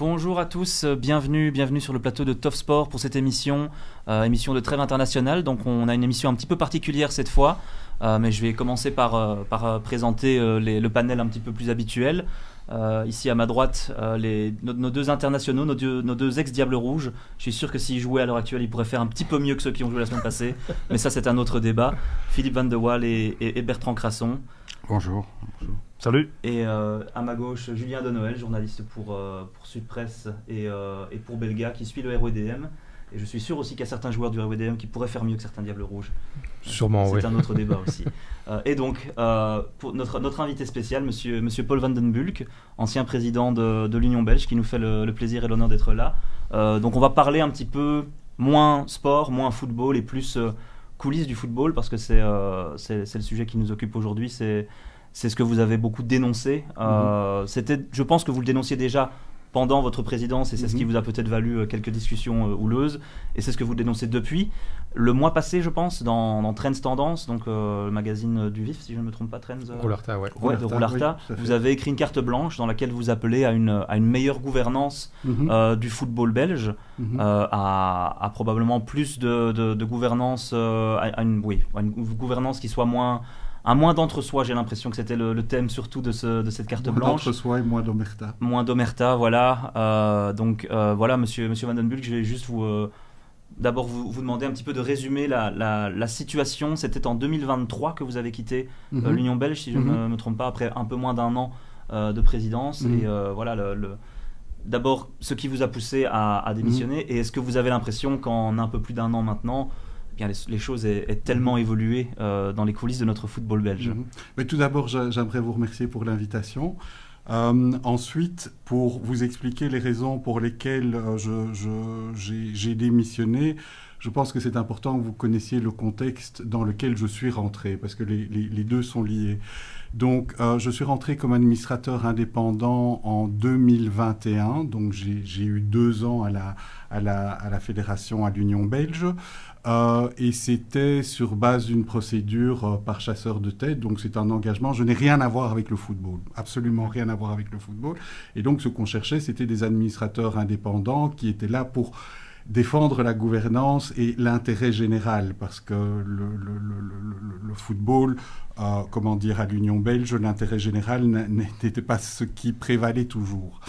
Bonjour à tous, bienvenue sur le plateau de Top Sport pour cette émission, émission de trêve internationale. Donc on a une émission un petit peu particulière cette fois, mais je vais commencer par présenter le panel un petit peu plus habituel. Ici à ma droite, nos deux internationaux, nos deux ex-Diables Rouges. Je suis sûr que s'ils jouaient à l'heure actuelle, ils pourraient faire un petit peu mieux que ceux qui ont joué la semaine passée, mais ça c'est un autre débat. Philippe Van de Waal et Bertrand Crasson. Bonjour. Salut. Et à ma gauche, Julien de Noël, journaliste pour Sud Presse et pour Belga, qui suit le RWDM. Et je suis sûr aussi qu'il y a certains joueurs du RWDM qui pourraient faire mieux que certains Diables Rouges. Sûrement, oui. C'est un autre débat aussi. Et donc, pour notre invité spécial, monsieur Paul Van den Bulck, ancien président de l'Union belge, qui nous fait le plaisir et l'honneur d'être là. Donc on va parler un petit peu moins sport, moins football et plus coulisses du football, parce que c'est le sujet qui nous occupe aujourd'hui. C'est ce que vous avez beaucoup dénoncé. Je pense que vous le dénonciez déjà pendant votre présidence, et c'est ce qui vous a peut-être valu quelques discussions houleuses, et c'est ce que vous dénoncez depuis. Le mois passé, je pense, dans Trends Tendance, donc le magazine du Vif, si je ne me trompe pas, Trends. Roularta, ouais. De Roularta, oui, vous avez écrit une carte blanche dans laquelle vous appelez à une meilleure gouvernance du football belge, à probablement plus de gouvernance, à une gouvernance qui soit moins d'entre-soi. J'ai l'impression que c'était le thème surtout de cette carte blanche. Moins d'entre-soi et moins d'omerta. Moins d'omerta, voilà. Donc voilà, monsieur Van den Bulck, je vais juste d'abord vous demander un petit peu de résumer la situation. C'était en 2023 que vous avez quitté l'Union belge, si je ne me trompe pas, après un peu moins d'un an de présidence. Et voilà, d'abord, ce qui vous a poussé à démissionner. Et est-ce que vous avez l'impression qu'en un peu plus d'un an maintenant, bien, les choses aient tellement évolué dans les coulisses de notre football belge? Mais tout d'abord, j'aimerais vous remercier pour l'invitation. Ensuite, pour vous expliquer les raisons pour lesquelles j'ai démissionné, je pense que c'est important que vous connaissiez le contexte dans lequel je suis rentré, parce que les deux sont liés. Donc, je suis rentré comme administrateur indépendant en 2021, donc j'ai eu 2 ans à la fédération, à l'Union belge. Et c'était sur base d'une procédure par chasseur de tête, donc c'est un engagement. Je n'ai rien à voir avec le football, absolument rien à voir avec le football. Et donc ce qu'on cherchait, c'était des administrateurs indépendants qui étaient là pour défendre la gouvernance et l'intérêt général, parce que le football, à l'Union belge, l'intérêt général n'était pas ce qui prévalait toujours.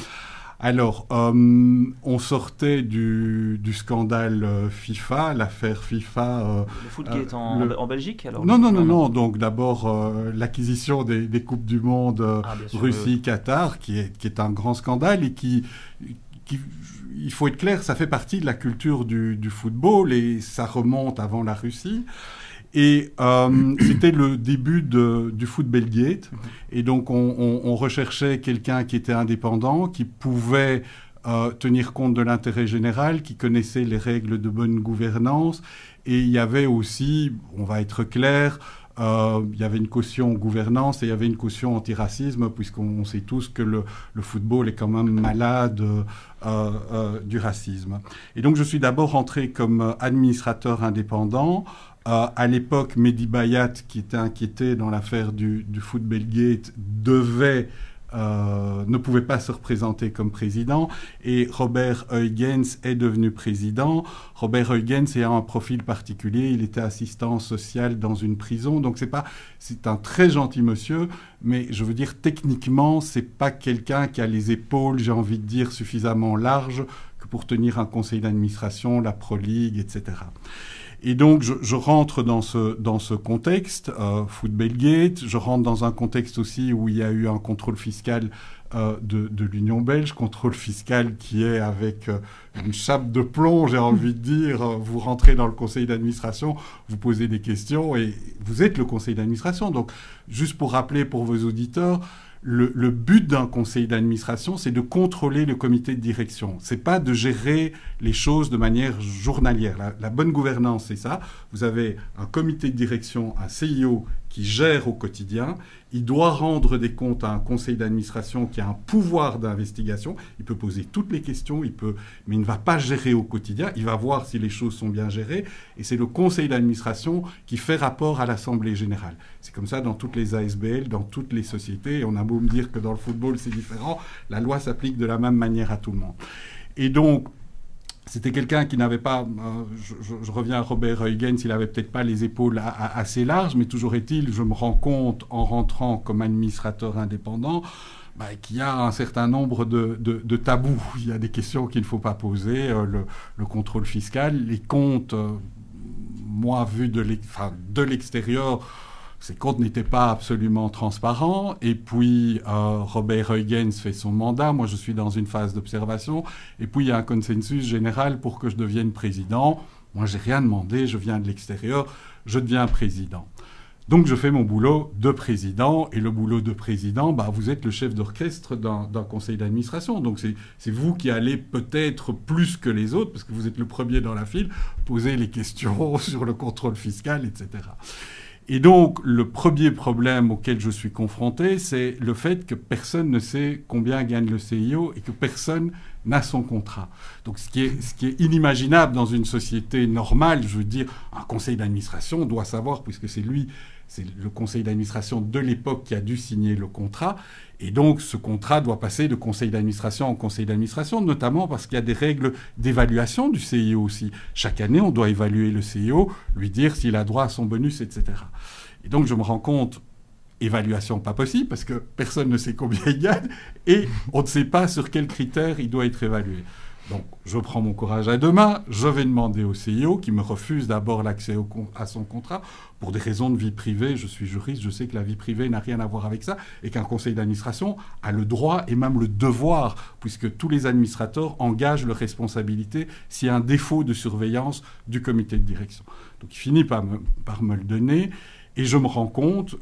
Alors, on sortait du scandale FIFA, l'affaire FIFA. Le foot qui est en Belgique, alors? Non. Donc d'abord, l'acquisition des Coupes du Monde Russie-Qatar, qui est un grand scandale et qui, il faut être clair, ça fait partie de la culture du football et ça remonte avant la Russie. Et c'était le début du Footballgate. Et donc, on recherchait quelqu'un qui était indépendant, qui pouvait tenir compte de l'intérêt général, qui connaissait les règles de bonne gouvernance. Et il y avait aussi, on va être clair, il y avait une caution gouvernance et il y avait une caution antiracisme, puisqu'on sait tous que le football est quand même malade du racisme. Et donc, je suis d'abord rentré comme administrateur indépendant. À l'époque, Mehdi Bayat, qui était inquiété dans l'affaire du Footballgate, ne pouvait pas se représenter comme président, et Robert Huygens est devenu président. Robert Huygens a un profil particulier, il était assistant social dans une prison, donc c'est un très gentil monsieur, mais je veux dire, techniquement, c'est pas quelqu'un qui a les épaules, j'ai envie de dire, suffisamment larges que pour tenir un conseil d'administration, la Pro League, etc. Et donc, je rentre dans ce contexte, Footballgate. Je rentre dans un contexte aussi où il y a eu un contrôle fiscal de l'Union belge, contrôle fiscal qui est avec une chape de plomb, j'ai envie de dire. Vous rentrez dans le conseil d'administration, vous posez des questions et vous êtes le conseil d'administration. Donc, juste pour rappeler pour vos auditeurs, le but d'un conseil d'administration, c'est de contrôler le comité de direction. C'est pas de gérer les choses de manière journalière. La bonne gouvernance, c'est ça. Vous avez un comité de direction, un CIO qui gère au quotidien. Il doit rendre des comptes à un conseil d'administration qui a un pouvoir d'investigation. Il peut poser toutes les questions, mais il ne va pas gérer au quotidien. Il va voir si les choses sont bien gérées. Et c'est le conseil d'administration qui fait rapport à l'Assemblée générale. C'est comme ça dans toutes les ASBL, dans toutes les sociétés. Et on a beau me dire que dans le football, c'est différent. La loi s'applique de la même manière à tout le monde. Et donc, c'était quelqu'un qui n'avait pas, je reviens à Robert Huygens, il n'avait peut-être pas les épaules assez larges, mais toujours est-il, je me rends compte en rentrant comme administrateur indépendant qu'il y a un certain nombre de tabous. Il y a des questions qu'il ne faut pas poser, le contrôle fiscal, les comptes, moi vu de l'extérieur, ces comptes n'étaient pas absolument transparents. Et puis, Robert Huygens fait son mandat. Moi, je suis dans une phase d'observation. Et puis, il y a un consensus général pour que je devienne président. Moi, je n'ai rien demandé. Je viens de l'extérieur. Je deviens président. Donc, je fais mon boulot de président. Et le boulot de président, vous êtes le chef d'orchestre d'un conseil d'administration. Donc, c'est vous qui allez peut-être plus que les autres, parce que vous êtes le premier dans la file, poser les questions sur le contrôle fiscal, etc. Et donc, le premier problème auquel je suis confronté, c'est le fait que personne ne sait combien gagne le CIO et que personne n'a son contrat. Donc, ce qui est inimaginable dans une société normale, je veux dire, un conseil d'administration doit savoir, puisque c'est le conseil d'administration de l'époque qui a dû signer le contrat. Et donc, ce contrat doit passer de conseil d'administration en conseil d'administration, notamment parce qu'il y a des règles d'évaluation du CIO aussi. Chaque année, on doit évaluer le CIO, lui dire s'il a droit à son bonus, etc. Et donc, je me rends compte, évaluation pas possible, parce que personne ne sait combien il gagne, et on ne sait pas sur quels critères il doit être évalué. Donc, je prends mon courage à deux mains, je vais demander au CIO, qui me refuse d'abord l'accès à son contrat, pour des raisons de vie privée. Je suis juriste, je sais que la vie privée n'a rien à voir avec ça, et qu'un conseil d'administration a le droit et même le devoir, puisque tous les administrateurs engagent leur responsabilité s'il y a un défaut de surveillance du comité de direction. Donc, il finit par me le donner, et je me rends compte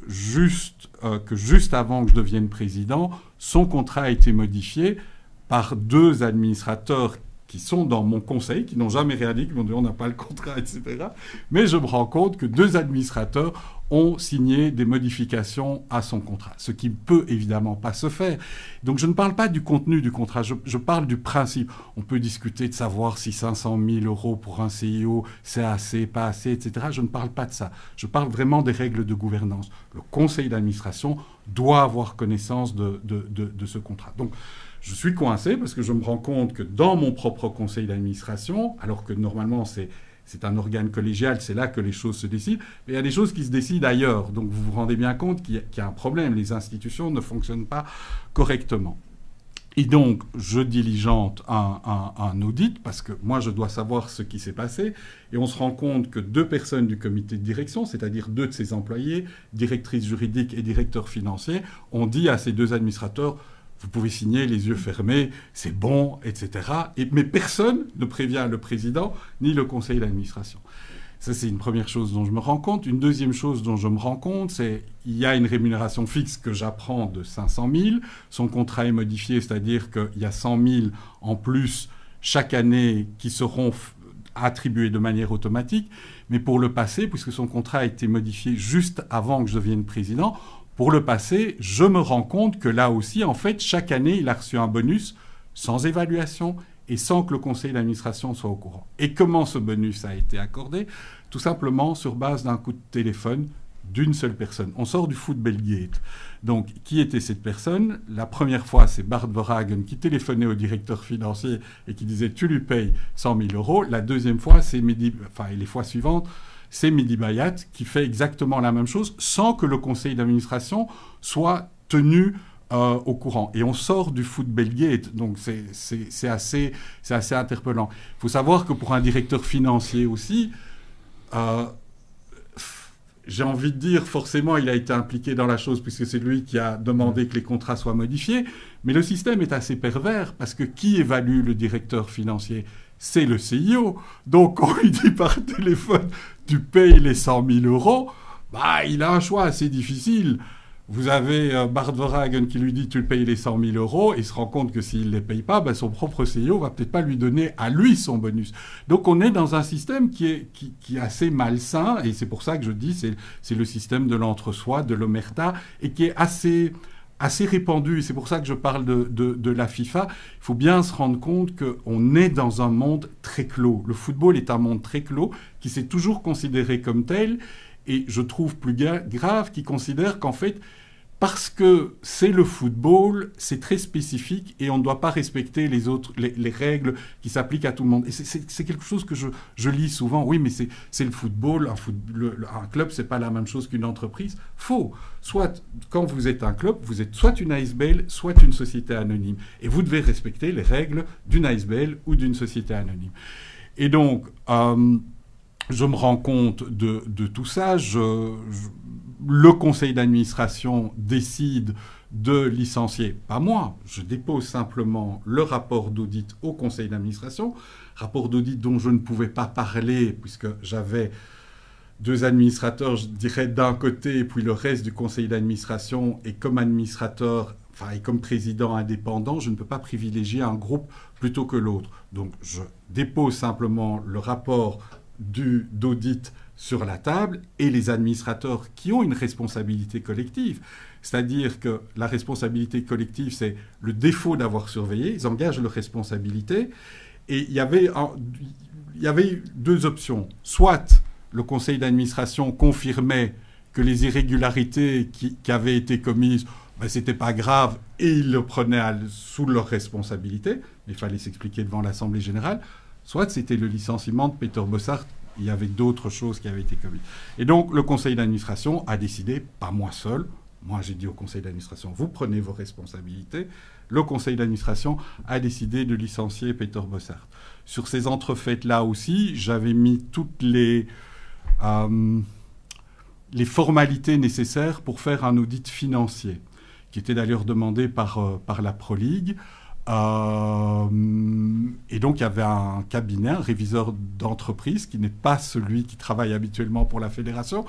que juste avant que je devienne président, son contrat a été modifié par deux administrateurs qui sont dans mon conseil, qui n'ont jamais rien dit, qui m'ont dit on n'a pas le contrat, etc. Mais je me rends compte que deux administrateurs ont signé des modifications à son contrat, ce qui ne peut évidemment pas se faire. Donc je ne parle pas du contenu du contrat, je parle du principe. On peut discuter de savoir si 500 000 euros pour un CIO, c'est assez, pas assez, etc. Je ne parle pas de ça. Je parle vraiment des règles de gouvernance. Le conseil d'administration doit avoir connaissance de ce contrat. Donc, je suis coincé parce que je me rends compte que dans mon propre conseil d'administration, alors que normalement c'est un organe collégial, c'est là que les choses se décident, mais il y a des choses qui se décident ailleurs. Donc vous vous rendez bien compte qu'il y a un problème. Les institutions ne fonctionnent pas correctement. Et donc, je diligente un audit parce que moi, je dois savoir ce qui s'est passé. Et on se rend compte que deux personnes du comité de direction, c'est-à-dire deux de ses employés, directrice juridique et directeur financier, ont dit à ces deux administrateurs « Vous pouvez signer les yeux fermés, c'est bon, etc. » Mais personne ne prévient le président ni le conseil d'administration. Ça, c'est une première chose dont je me rends compte. Une deuxième chose dont je me rends compte, c'est qu'il y a une rémunération fixe que j'apprends de 500 000. Son contrat est modifié, c'est-à-dire qu'il y a 100 000 en plus chaque année qui seront attribués de manière automatique. Mais pour le passé, puisque son contrat a été modifié juste avant que je devienne président, pour le passé, je me rends compte que là aussi, en fait, chaque année, il a reçu un bonus sans évaluation et sans que le conseil d'administration soit au courant. Et comment ce bonus a été accordé? Tout simplement sur base d'un coup de téléphone d'une seule personne. On sort du Footballgate. Donc, qui était cette personne? La première fois, c'est Bart Verhagen qui téléphonait au directeur financier et qui disait « Tu lui payes 100 000 euros ». La deuxième fois, et les fois suivantes, c'est Mehdi Bayat qui fait exactement la même chose sans que le conseil d'administration soit tenu au courant. Et on sort du Footballgate, donc c'est assez interpellant. Il faut savoir que pour un directeur financier aussi, j'ai envie de dire, forcément, il a été impliqué dans la chose puisque c'est lui qui a demandé que les contrats soient modifiés. Mais le système est assez pervers parce que qui évalue le directeur financier? C'est le CIO. Donc, quand il dit par téléphone, tu payes les 100 000 euros, il a un choix assez difficile. Vous avez Bart Verhagen qui lui dit « tu le payes les 100 000 euros » et il se rend compte que s'il ne les paye pas, son propre CEO va peut-être pas lui donner à lui son bonus. Donc on est dans un système qui est assez malsain, et c'est pour ça que je dis c'est le système de l'entre-soi, de l'omerta, et qui est assez répandu. C'est pour ça que je parle de la FIFA. Il faut bien se rendre compte qu'on est dans un monde très clos. Le football est un monde très clos qui s'est toujours considéré comme tel. Et je trouve plus grave qu'ils considèrent qu'en fait, parce que c'est le football, c'est très spécifique et on ne doit pas respecter les règles qui s'appliquent à tout le monde. Et c'est quelque chose que je lis souvent. Oui, mais c'est le football. Un club, c'est pas la même chose qu'une entreprise. Faux. Soit, quand vous êtes un club, vous êtes soit une ASBL, soit une société anonyme. Et vous devez respecter les règles d'une ASBL ou d'une société anonyme. Et donc... je me rends compte de tout ça. Le conseil d'administration décide de licencier, pas moi. Je dépose simplement le rapport d'audit au conseil d'administration. Rapport d'audit dont je ne pouvais pas parler puisque j'avais 2 administrateurs, je dirais, d'un côté et puis le reste du conseil d'administration. Et comme administrateur, et comme président indépendant, je ne peux pas privilégier un groupe plutôt que l'autre. Donc je dépose simplement le rapport d'audit sur la table et les administrateurs qui ont une responsabilité collective. C'est-à-dire que la responsabilité collective, c'est le défaut d'avoir surveillé. Ils engagent leur responsabilité. Et il y avait 2 options. Soit le conseil d'administration confirmait que les irrégularités qui avaient été commises, c'était pas grave et ils le prenaient sous leur responsabilité. Il fallait s'expliquer devant l'Assemblée générale. Soit c'était le licenciement de Peter Bossart, il y avait d'autres choses qui avaient été commises. Et donc le conseil d'administration a décidé, pas moi seul, moi j'ai dit au conseil d'administration, vous prenez vos responsabilités, le conseil d'administration a décidé de licencier Peter Bossart. Sur ces entrefaites-là aussi, j'avais mis toutes les formalités nécessaires pour faire un audit financier, qui était d'ailleurs demandé par la Pro League. Et donc, il y avait un cabinet, un réviseur d'entreprise, qui n'est pas celui qui travaille habituellement pour la fédération,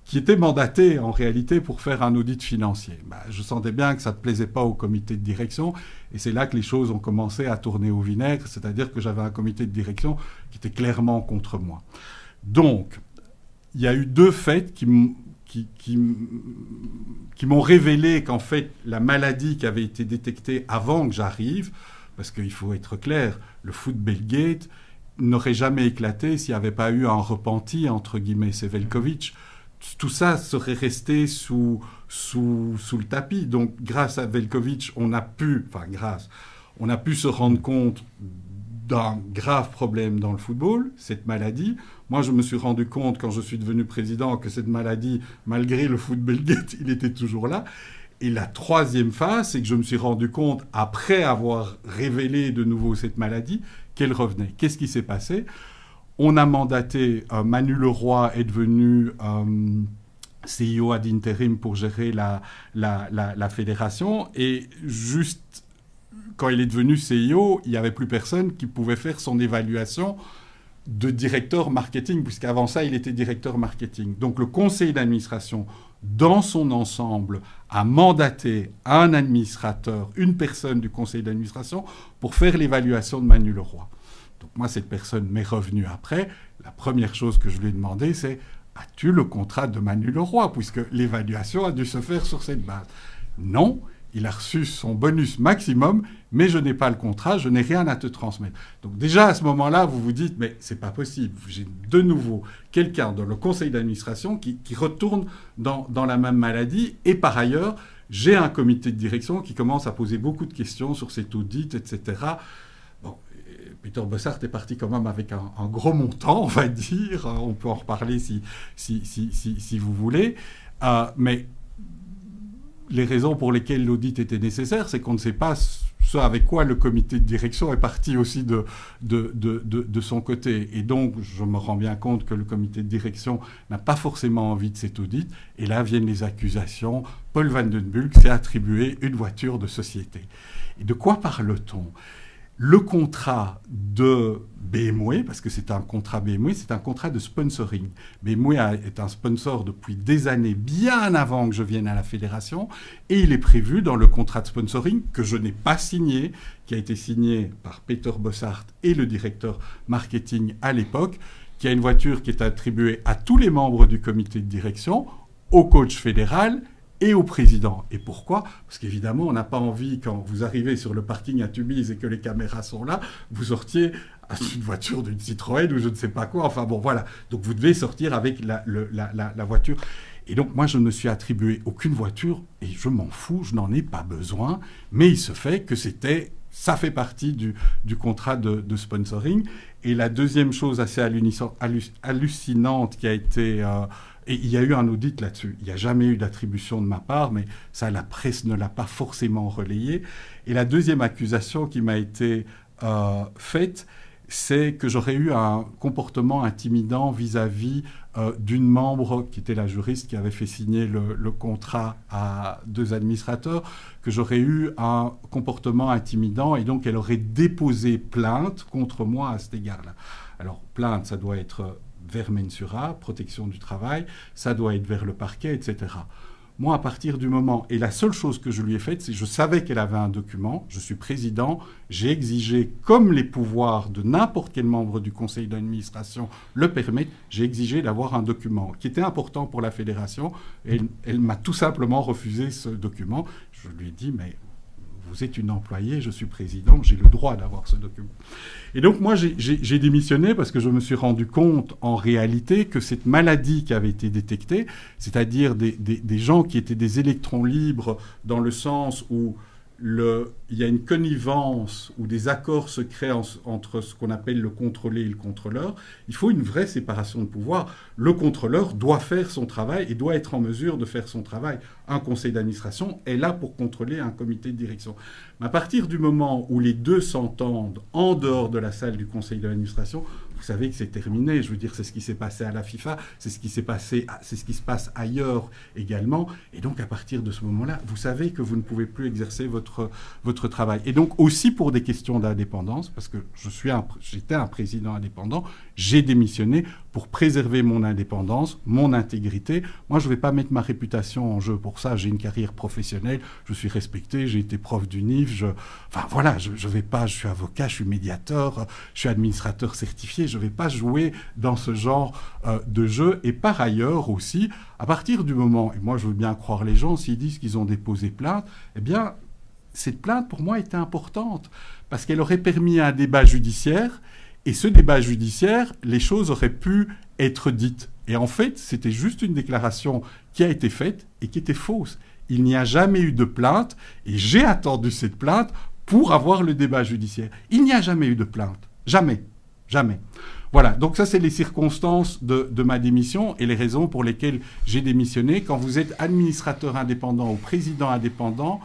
qui était mandaté en réalité pour faire un audit financier. Je sentais bien que ça ne plaisait pas au comité de direction, et c'est là que les choses ont commencé à tourner au vinaigre, c'est-à-dire que j'avais un comité de direction qui était clairement contre moi. Donc, il y a eu 2 faits qui m'ont révélé qu'en fait, la maladie qui avait été détectée avant que j'arrive, parce qu'il faut être clair, le foot Belgate n'aurait jamais éclaté s'il n'y avait pas eu un repenti, entre guillemets, c'est Veljković. Tout ça serait resté sous le tapis. Donc, grâce à Veljković, on a pu se rendre compte d'un grave problème dans le football, cette maladie. Moi, je me suis rendu compte, quand je suis devenu président, que cette maladie, malgré le foot Belgate, il était toujours là. Et la 3e phase, c'est que je me suis rendu compte, après avoir révélé de nouveau cette maladie, qu'elle revenait. Qu'est-ce qui s'est passé ? On a mandaté, Manu Leroy est devenu CEO ad interim pour gérer la fédération, et juste quand il est devenu CEO, il n'y avait plus personne qui pouvait faire son évaluation de directeur marketing, puisqu'avant ça, il était directeur marketing. Donc le conseil d'administration, dans son ensemble, a mandaté un administrateur, une personne du conseil d'administration, pour faire l'évaluation de Manu Leroy. Donc moi, cette personne m'est revenue après. La première chose que je lui ai demandé, c'est « As-tu le contrat de Manu Leroy ?» puisque l'évaluation a dû se faire sur cette base. Non. Il a reçu son bonus maximum, mais je n'ai pas le contrat, je n'ai rien à te transmettre. Donc déjà, à ce moment-là, vous vous dites, mais c'est pas possible. J'ai de nouveau quelqu'un dans le conseil d'administration qui retourne dans la même maladie. Et par ailleurs, j'ai un comité de direction qui commence à poser beaucoup de questions sur cet audit, etc. Bon, Peter Bossart est parti quand même avec un gros montant, on va dire. On peut en reparler si vous voulez. Mais les raisons pour lesquelles l'audit était nécessaire, c'est qu'on ne sait pas ce avec quoi le comité de direction est parti aussi de son côté. Et donc, je me rends bien compte que le comité de direction n'a pas forcément envie de cet audit. Et là viennent les accusations. Paul van den Bulck s'est attribué une voiture de société. Et de quoi parle-t-on ? le contrat de BMW, parce que c'est un contrat BMW, c'est un contrat de sponsoring. BMW est un sponsor depuis des années, bien avant que je vienne à la fédération, et il est prévu dans le contrat de sponsoring que je n'ai pas signé, qui a été signé par Peter Bossart et le directeur marketing à l'époque, qu'il y a une voiture qui est attribuée à tous les membres du comité de direction, au coach fédéral et au président. Et pourquoi? Parce qu'évidemment, on n'a pas envie, quand vous arrivez sur le parking à Tubize et que les caméras sont là, vous sortiez à une voiture d'une Citroën ou je ne sais pas quoi. Enfin bon, voilà. Donc vous devez sortir avec la voiture. Et donc moi, je ne me suis attribué aucune voiture et je m'en fous, je n'en ai pas besoin. Mais il se fait que ça fait partie du contrat de sponsoring. Et la deuxième chose assez hallucinante qui a été... et il y a eu un audit là-dessus. Il n'y a jamais eu d'attribution de ma part, mais ça, la presse ne l'a pas forcément relayé. Et la deuxième accusation qui m'a été faite, c'est que j'aurais eu un comportement intimidant vis-à-vis d'une membre qui était la juriste qui avait fait signer le contrat à 2 administrateurs, que j'aurais eu un comportement intimidant et donc elle aurait déposé plainte contre moi à cet égard-là. Alors, plainte, ça doit être vers Mensura, protection du travail, ça doit être vers le parquet, etc. Moi, à partir du moment... Et la seule chose que je lui ai faite, c'est que je savais qu'elle avait un document, je suis président, j'ai exigé, comme les pouvoirs de n'importe quel membre du conseil d'administration le permettent, j'ai exigé d'avoir un document qui était important pour la fédération. Et elle m'a tout simplement refusé ce document. Je lui ai dit, mais... Vous êtes une employée, je suis président, j'ai le droit d'avoir ce document. Et donc moi, j'ai démissionné parce que je me suis rendu compte en réalité que cette maladie qui avait été détectée, c'est-à-dire des gens qui étaient des électrons libres dans le sens où il y a une connivence ou des accords secrets entre ce qu'on appelle le contrôlé et le contrôleur, il faut une vraie séparation de pouvoir. Le contrôleur doit faire son travail et doit être en mesure de faire son travail. Un conseil d'administration est là pour contrôler un comité de direction. Mais à partir du moment où les deux s'entendent en dehors de la salle du conseil d'administration, vous savez que c'est terminé. Je veux dire, c'est ce qui s'est passé à la FIFA, c'est ce qui se passe ailleurs également. Et donc, à partir de ce moment-là, vous savez que vous ne pouvez plus exercer votre travail. Et donc, aussi pour des questions d'indépendance, parce que j'étais un président indépendant, j'ai démissionné pour préserver mon indépendance, mon intégrité. Moi, je ne vais pas mettre ma réputation en jeu pour ça. J'ai une carrière professionnelle, je suis respecté, j'ai été prof d'UNIF. Enfin, voilà, je vais pas, je suis avocat, je suis médiateur, je suis administrateur certifié. Je ne vais pas jouer dans ce genre de jeu. Et par ailleurs aussi, à partir du moment, et moi je veux bien croire les gens, s'ils disent qu'ils ont déposé plainte, eh bien, cette plainte pour moi était importante parce qu'elle aurait permis un débat judiciaire. Et ce débat judiciaire, les choses auraient pu être dites. Et en fait, c'était juste une déclaration qui a été faite et qui était fausse. Il n'y a jamais eu de plainte et j'ai attendu cette plainte pour avoir le débat judiciaire. Il n'y a jamais eu de plainte. Jamais. Jamais. Voilà, donc ça c'est les circonstances de ma démission et les raisons pour lesquelles j'ai démissionné. Quand vous êtes administrateur indépendant ou président indépendant,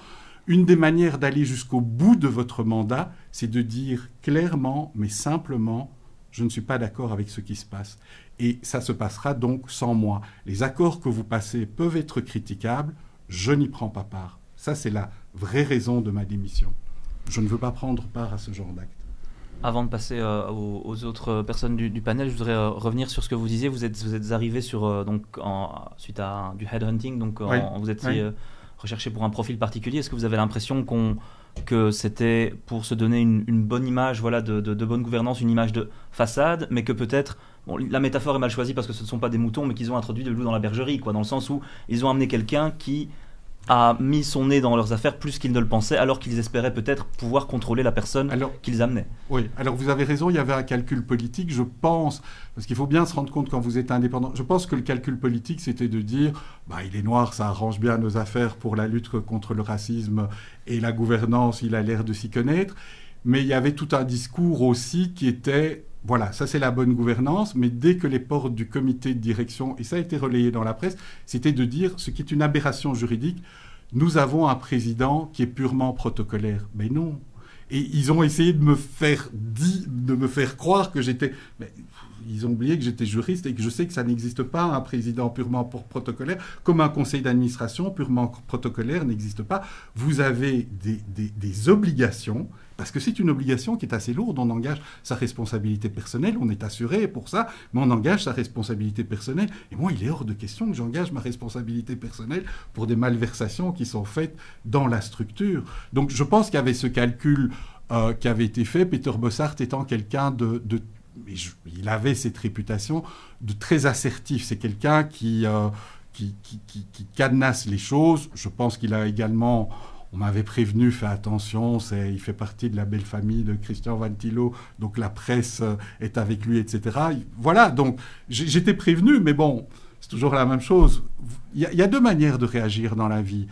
une des manières d'aller jusqu'au bout de votre mandat, c'est de dire clairement, mais simplement, je ne suis pas d'accord avec ce qui se passe. Et ça se passera donc sans moi. Les accords que vous passez peuvent être critiquables, je n'y prends pas part. Ça, c'est la vraie raison de ma démission. Je ne veux pas prendre part à ce genre d'acte. Avant de passer aux autres personnes du panel, je voudrais revenir sur ce que vous disiez. Vous êtes arrivé suite à du headhunting, donc oui. Vous étiez recherché pour un profil particulier. Est-ce que vous avez l'impression que c'était pour se donner une bonne image, voilà, de bonne gouvernance, une image de façade, mais que peut-être, bon, la métaphore est mal choisie parce que ce ne sont pas des moutons, mais qu'ils ont introduit de loup dans la bergerie, quoi, dans le sens où ils ont amené quelqu'un qui a mis son nez dans leurs affaires plus qu'ils ne le pensaient, alors qu'ils espéraient peut-être pouvoir contrôler la personne qu'ils amenaient. Oui, alors vous avez raison, il y avait un calcul politique, je pense, parce qu'il faut bien se rendre compte quand vous êtes indépendant, je pense que le calcul politique, c'était de dire, il est noir, ça arrange bien nos affaires pour la lutte contre le racisme et la gouvernance, il a l'air de s'y connaître, mais il y avait tout un discours aussi qui était... Voilà, ça c'est la bonne gouvernance, mais dès que les portes du comité de direction, et ça a été relayé dans la presse, c'était de dire, ce qui est une aberration juridique, nous avons un président qui est purement protocolaire. Mais non. Et ils ont essayé de me faire croire que j'étais... Mais ils ont oublié que j'étais juriste et que je sais que ça n'existe pas un président purement protocolaire, comme un conseil d'administration purement protocolaire n'existe pas. Vous avez des obligations, parce que c'est une obligation qui est assez lourde. On engage sa responsabilité personnelle, on est assuré pour ça, mais on engage sa responsabilité personnelle. Et moi, il est hors de question que j'engage ma responsabilité personnelle pour des malversations qui sont faites dans la structure. Donc je pense qu'il y avait ce calcul qui avait été fait, Peter Bossart étant quelqu'un il avait cette réputation de très assertif. C'est quelqu'un qui cadenasse les choses. Je pense qu'il a également, on m'avait prévenu, fais attention, il fait partie de la belle famille de Christian Van Thilo, donc la presse est avec lui, etc. Voilà, donc j'étais prévenu, mais bon, c'est toujours la même chose. Il y a deux manières de réagir dans la vie.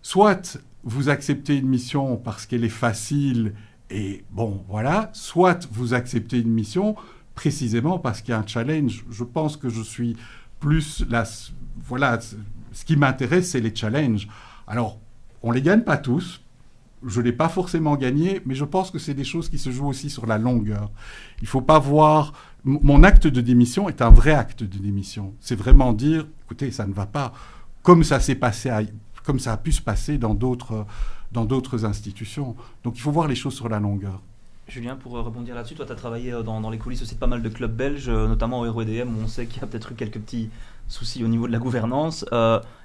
Soit vous acceptez une mission parce qu'elle est facile, et bon, voilà, soit vous acceptez une mission précisément parce qu'il y a un challenge. Je pense que je suis plus là. Voilà, ce qui m'intéresse, c'est les challenges. Alors, on ne les gagne pas tous. Je ne l'ai pas forcément gagné, mais je pense que c'est des choses qui se jouent aussi sur la longueur. Il ne faut pas voir. Mon acte de démission est un vrai acte de démission. C'est vraiment dire, écoutez, ça ne va pas, comme ça s'est passé, comme ça a pu se passer dans d'autres institutions. Donc il faut voir les choses sur la longueur. Julien, pour rebondir là-dessus, toi tu as travaillé dans les coulisses aussi de pas mal de clubs belges, notamment au REDM, où on sait qu'il y a peut-être eu quelques petits soucis au niveau de la gouvernance.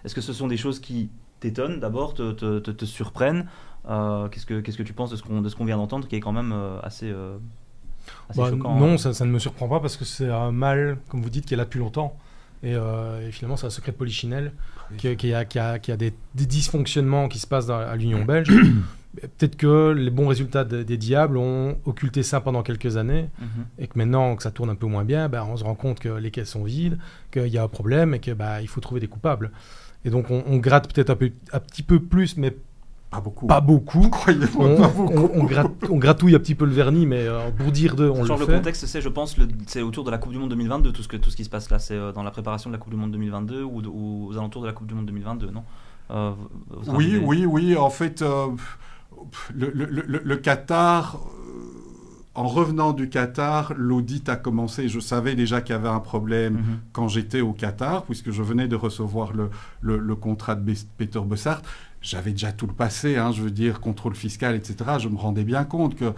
Est-ce que ce sont des choses qui t'étonnent d'abord, te surprennent? Qu'est-ce que tu penses de ce qu'on vient d'entendre, qui est quand même assez choquant? Non, ça ne me surprend pas, parce que c'est un mal, comme vous dites, qui est là depuis longtemps. Et finalement, c'est un secret de polichinelle, qu'il y a des dysfonctionnements qui se passent à l'Union belge. Peut-être que les bons résultats des Diables ont occulté ça pendant quelques années, et que maintenant que ça tourne un peu moins bien, on se rend compte que les caisses sont vides, qu'il y a un problème et qu'il faut trouver des coupables. Et donc on gratte peut-être un petit peu plus, mais pas beaucoup. On gratouille un petit peu le vernis, mais pour dire on le fait. Le contexte, c'est, je pense, c'est autour de la Coupe du Monde 2022, tout ce qui se passe là. C'est dans la préparation de la Coupe du Monde 2022 ou aux alentours de la Coupe du Monde 2022, non? Oui. En fait, le Qatar, en revenant du Qatar, l'audit a commencé. Je savais déjà qu'il y avait un problème quand j'étais au Qatar, puisque je venais de recevoir le contrat de Peter Bossart. J'avais déjà tout le passé, je veux dire, contrôle fiscal, etc. Je me rendais bien compte que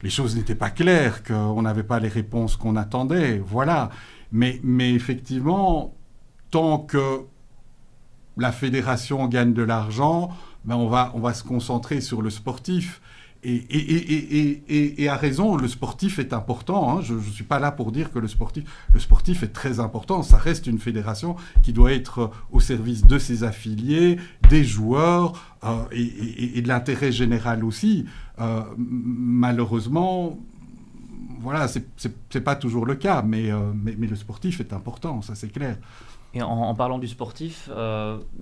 les choses n'étaient pas claires, qu'on n'avait pas les réponses qu'on attendait. Voilà. Mais effectivement, tant que la fédération gagne de l'argent, on va se concentrer sur le sportif. Et à raison, le sportif est important. Je ne suis pas là pour dire que le sportif est très important. Ça reste une fédération qui doit être au service de ses affiliés, des joueurs et de l'intérêt général aussi. Malheureusement, voilà, c'est pas toujours le cas, mais le sportif est important, ça c'est clair. Et en parlant du sportif,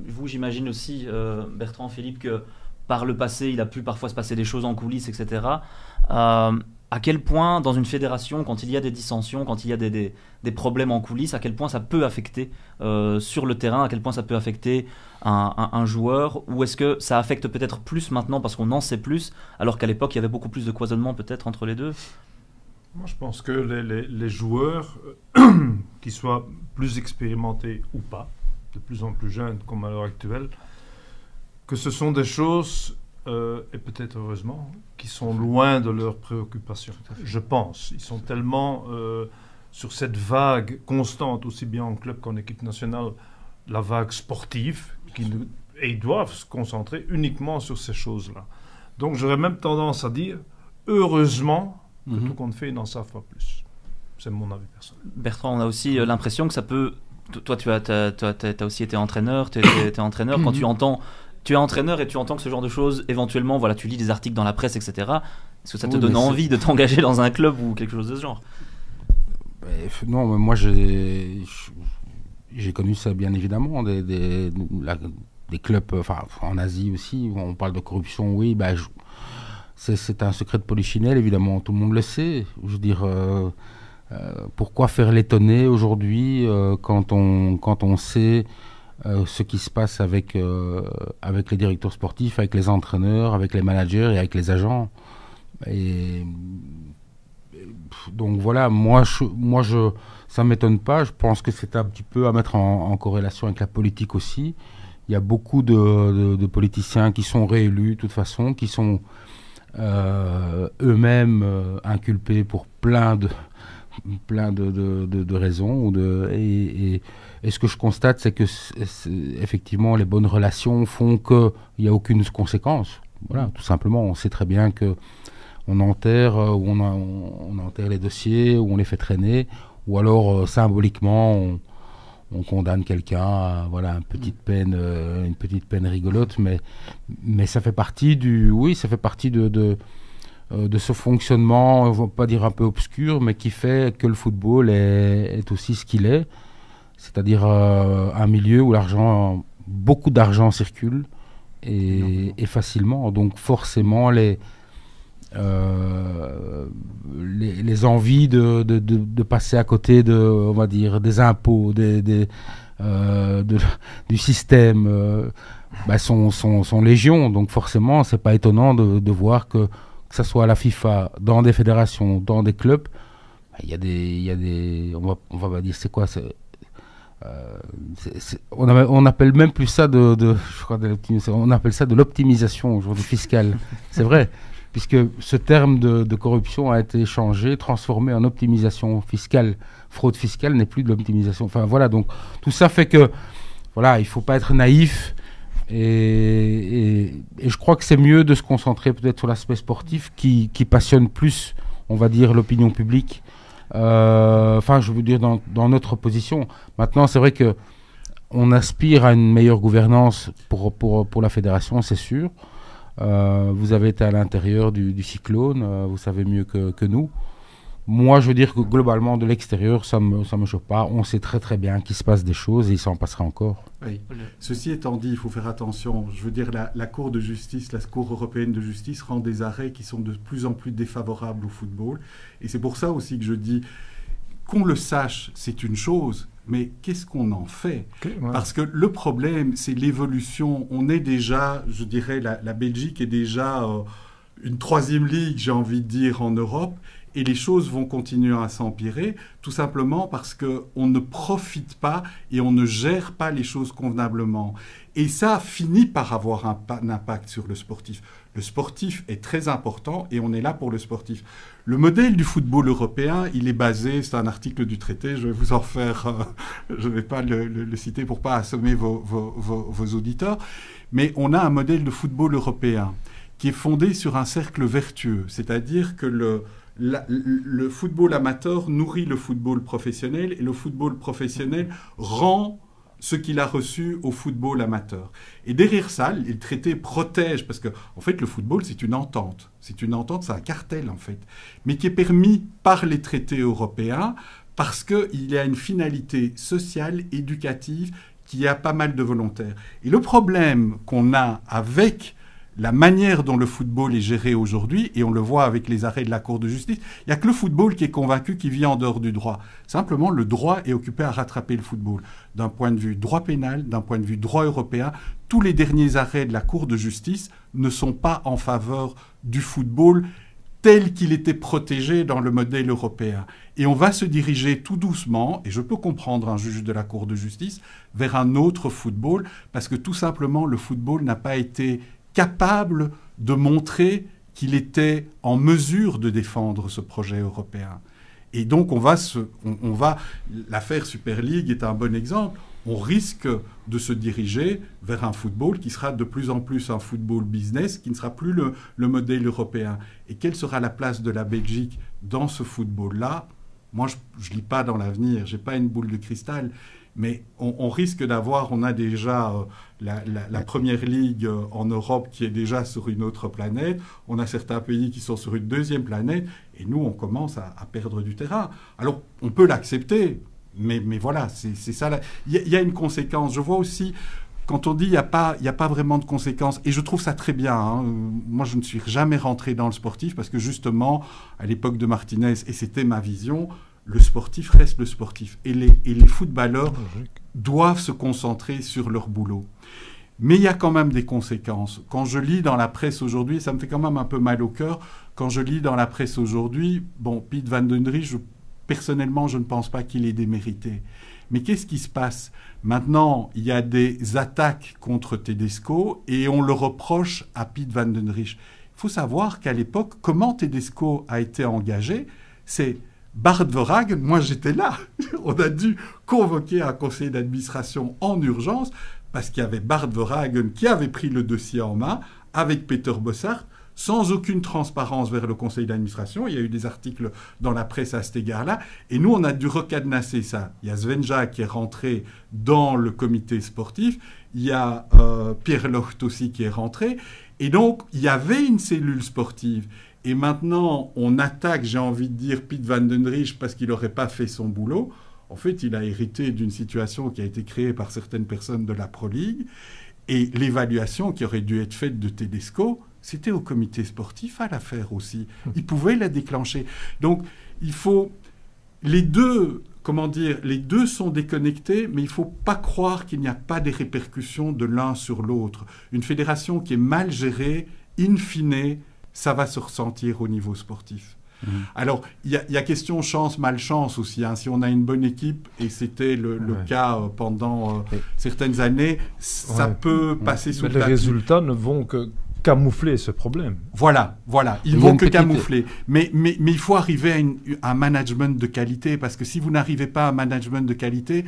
vous, j'imagine aussi, Bertrand, Philippe, que par le passé, il a pu parfois se passer des choses en coulisses, etc. À quel point, dans une fédération, quand il y a des dissensions, quand il y a des problèmes en coulisses, à quel point ça peut affecter sur le terrain, à quel point ça peut affecter un joueur, ou est-ce que ça affecte peut-être plus maintenant parce qu'on en sait plus, alors qu'à l'époque, il y avait beaucoup plus de cloisonnement peut-être entre les deux? Moi, je pense que les joueurs, qu'ils soient plus expérimentés ou pas, de plus en plus jeunes comme à l'heure actuelle, que ce sont des choses, et peut-être heureusement, qui sont loin de leurs préoccupations. Je pense. Ils sont tellement sur cette vague constante, aussi bien en club qu'en équipe nationale, la vague sportive, et ils doivent se concentrer uniquement sur ces choses-là. Donc j'aurais même tendance à dire, heureusement, que tout compte fait, ils n'en savent pas plus. C'est mon avis personnel. Bertrand, on a aussi l'impression que ça peut... Toi, tu as aussi été entraîneur. Tu es entraîneur. Quand tu entends... Tu es entraîneur et tu entends que ce genre de choses, éventuellement, voilà, tu lis des articles dans la presse, etc. Est-ce que ça te donne envie de t'engager dans un club ou quelque chose de ce genre? Non, mais moi, j'ai connu ça, bien évidemment. Des clubs, enfin, en Asie aussi, où on parle de corruption, oui, c'est un secret de polichinelle, évidemment, tout le monde le sait. Je veux dire, pourquoi faire l'étonner aujourd'hui quand on sait ce qui se passe avec les directeurs sportifs, avec les entraîneurs, avec les managers et avec les agents. Et Donc voilà, ça ne m'étonne pas. Je pense que c'est un petit peu à mettre en corrélation avec la politique aussi. Il y a beaucoup de politiciens qui sont réélus, de toute façon, qui sont eux-mêmes inculpés pour plein de raisons. Et ce que je constate, c'est que effectivement, les bonnes relations font qu'il n'y a aucune conséquence. Voilà, tout simplement. On sait très bien que on enterre les dossiers, ou on les fait traîner, ou alors symboliquement on condamne quelqu'un à une petite peine rigolote, mais ça fait partie de ce fonctionnement, on va pas dire un peu obscur, mais qui fait que le football est aussi ce qu'il est, c'est-à-dire un milieu où beaucoup d'argent circule et facilement, donc forcément les envies de passer à côté on va dire, des impôts, du système, sont légion. Donc forcément, c'est pas étonnant de voir que ça soit à la FIFA, dans des fédérations, dans des clubs, il y a des, on va pas dire c'est quoi, on appelle même plus ça on appelle ça de l'optimisation aujourd'hui fiscale. C'est vrai. Puisque ce terme de corruption a été changé, transformé en optimisation fiscale. Fraude fiscale n'est plus de l'optimisation. Enfin voilà, donc tout ça fait que voilà, il ne faut pas être naïf. Et je crois que c'est mieux de se concentrer peut-être sur l'aspect sportif qui passionne plus, on va dire, l'opinion publique. Je veux dire dans notre position. Maintenant, c'est vrai que on aspire à une meilleure gouvernance pour la fédération, c'est sûr. Vous avez été à l'intérieur du cyclone, vous savez mieux que nous. Moi, je veux dire que globalement, de l'extérieur, ça me choque pas. On sait très très bien qu'il se passe des choses et il s'en passera encore. Oui. Ceci étant dit, il faut faire attention. Je veux dire, la Cour de justice, la Cour européenne de justice rend des arrêts qui sont de plus en plus défavorables au football. Et c'est pour ça aussi que je dis, qu'on le sache, c'est une chose, mais qu'est-ce qu'on en fait ? Parce que le problème, c'est l'évolution. On est déjà, je dirais, la Belgique est déjà une troisième ligue, j'ai envie de dire, en Europe. Et les choses vont continuer à s'empirer, tout simplement parce qu'on ne profite pas et on ne gère pas les choses convenablement. Et ça finit par avoir un impact sur le sportif. Le sportif est très important et on est là pour le sportif. Le modèle du football européen, il est basé, c'est un article du traité, je vais vous en faire, je ne vais pas le citer pour ne pas assommer vos auditeurs, mais on a un modèle de football européen qui est fondé sur un cercle vertueux, c'est-à-dire que le football amateur nourrit le football professionnel et le football professionnel rend ce qu'il a reçu au football amateur. Et derrière ça, le traité protège, parce que en fait, le football, c'est une entente. C'est une entente, c'est un cartel, en fait, mais qui est permis par les traités européens parce qu'il y a une finalité sociale, éducative, qui a pas mal de volontaires. Et le problème qu'on a avec la manière dont le football est géré aujourd'hui, et on le voit avec les arrêts de la Cour de justice, il n'y a que le football qui est convaincu qu'il vit en dehors du droit. Simplement, le droit est occupé à rattraper le football. D'un point de vue droit pénal, d'un point de vue droit européen, tous les derniers arrêts de la Cour de justice ne sont pas en faveur du football tel qu'il était protégé dans le modèle européen. Et on va se diriger tout doucement, et je peux comprendre un juge de la Cour de justice, vers un autre football, parce que tout simplement, le football n'a pas été capable de montrer qu'il était en mesure de défendre ce projet européen. Et donc, l'affaire Super League est un bon exemple. On risque de se diriger vers un football qui sera de plus en plus un football business, qui ne sera plus le modèle européen. Et quelle sera la place de la Belgique dans ce football-là ? Moi, je ne lis pas dans l'avenir, je n'ai pas une boule de cristal. Mais on risque d'avoir, on a déjà la première ligue en Europe qui est déjà sur une autre planète, on a certains pays qui sont sur une deuxième planète, et nous, on commence à perdre du terrain. Alors, on peut l'accepter, mais voilà, c'est ça. Il y a une conséquence. Je vois aussi, quand on dit il n'y a pas vraiment de conséquences, et je trouve ça très bien. Hein. Moi, je ne suis jamais rentré dans le sportif, parce que justement, à l'époque de Martinez, et c'était ma vision, le sportif reste le sportif. Et les footballeurs doivent se concentrer sur leur boulot. Mais il y a quand même des conséquences. Quand je lis dans la presse aujourd'hui, ça me fait quand même un peu mal au cœur, quand je lis dans la presse aujourd'hui, bon, Piet van den Dries, personnellement, je ne pense pas qu'il ait démérité. Mais qu'est-ce qui se passe? Maintenant, il y a des attaques contre Tedesco et on le reproche à Piet van den Dries. Il faut savoir qu'à l'époque, comment Tedesco a été engagé, c'est Bart Verhagen, moi j'étais là, on a dû convoquer un conseil d'administration en urgence parce qu'il y avait Bart Verhagen qui avait pris le dossier en main avec Peter Bossart, sans aucune transparence vers le conseil d'administration. Il y a eu des articles dans la presse à cet égard-là. Et nous, on a dû recadenasser ça. Il y a Svenja qui est rentré dans le comité sportif. Il y a Pierre Locht aussi qui est rentré. Et donc, il y avait une cellule sportive. Et maintenant, on attaque, j'ai envie de dire, Piet van den Dries parce qu'il n'aurait pas fait son boulot. En fait, il a hérité d'une situation qui a été créée par certaines personnes de la Pro League. Et l'évaluation qui aurait dû être faite de Tedesco, c'était au comité sportif à la faire aussi. Il pouvait la déclencher. Donc, il faut... Les deux sont déconnectés, mais il ne faut pas croire qu'il n'y a pas des répercussions de l'un sur l'autre. Une fédération qui est mal gérée, in fine, ça va se ressentir au niveau sportif. Alors, il y a question chance-malchance aussi. Hein. Si on a une bonne équipe, et c'était le cas pendant certaines années, ça peut passer sous le tapis. Les résultats ne vont que camoufler ce problème. Voilà. Ils ne vont que camoufler. Mais il faut arriver à un management de qualité, parce que si vous n'arrivez pas à un management de qualité,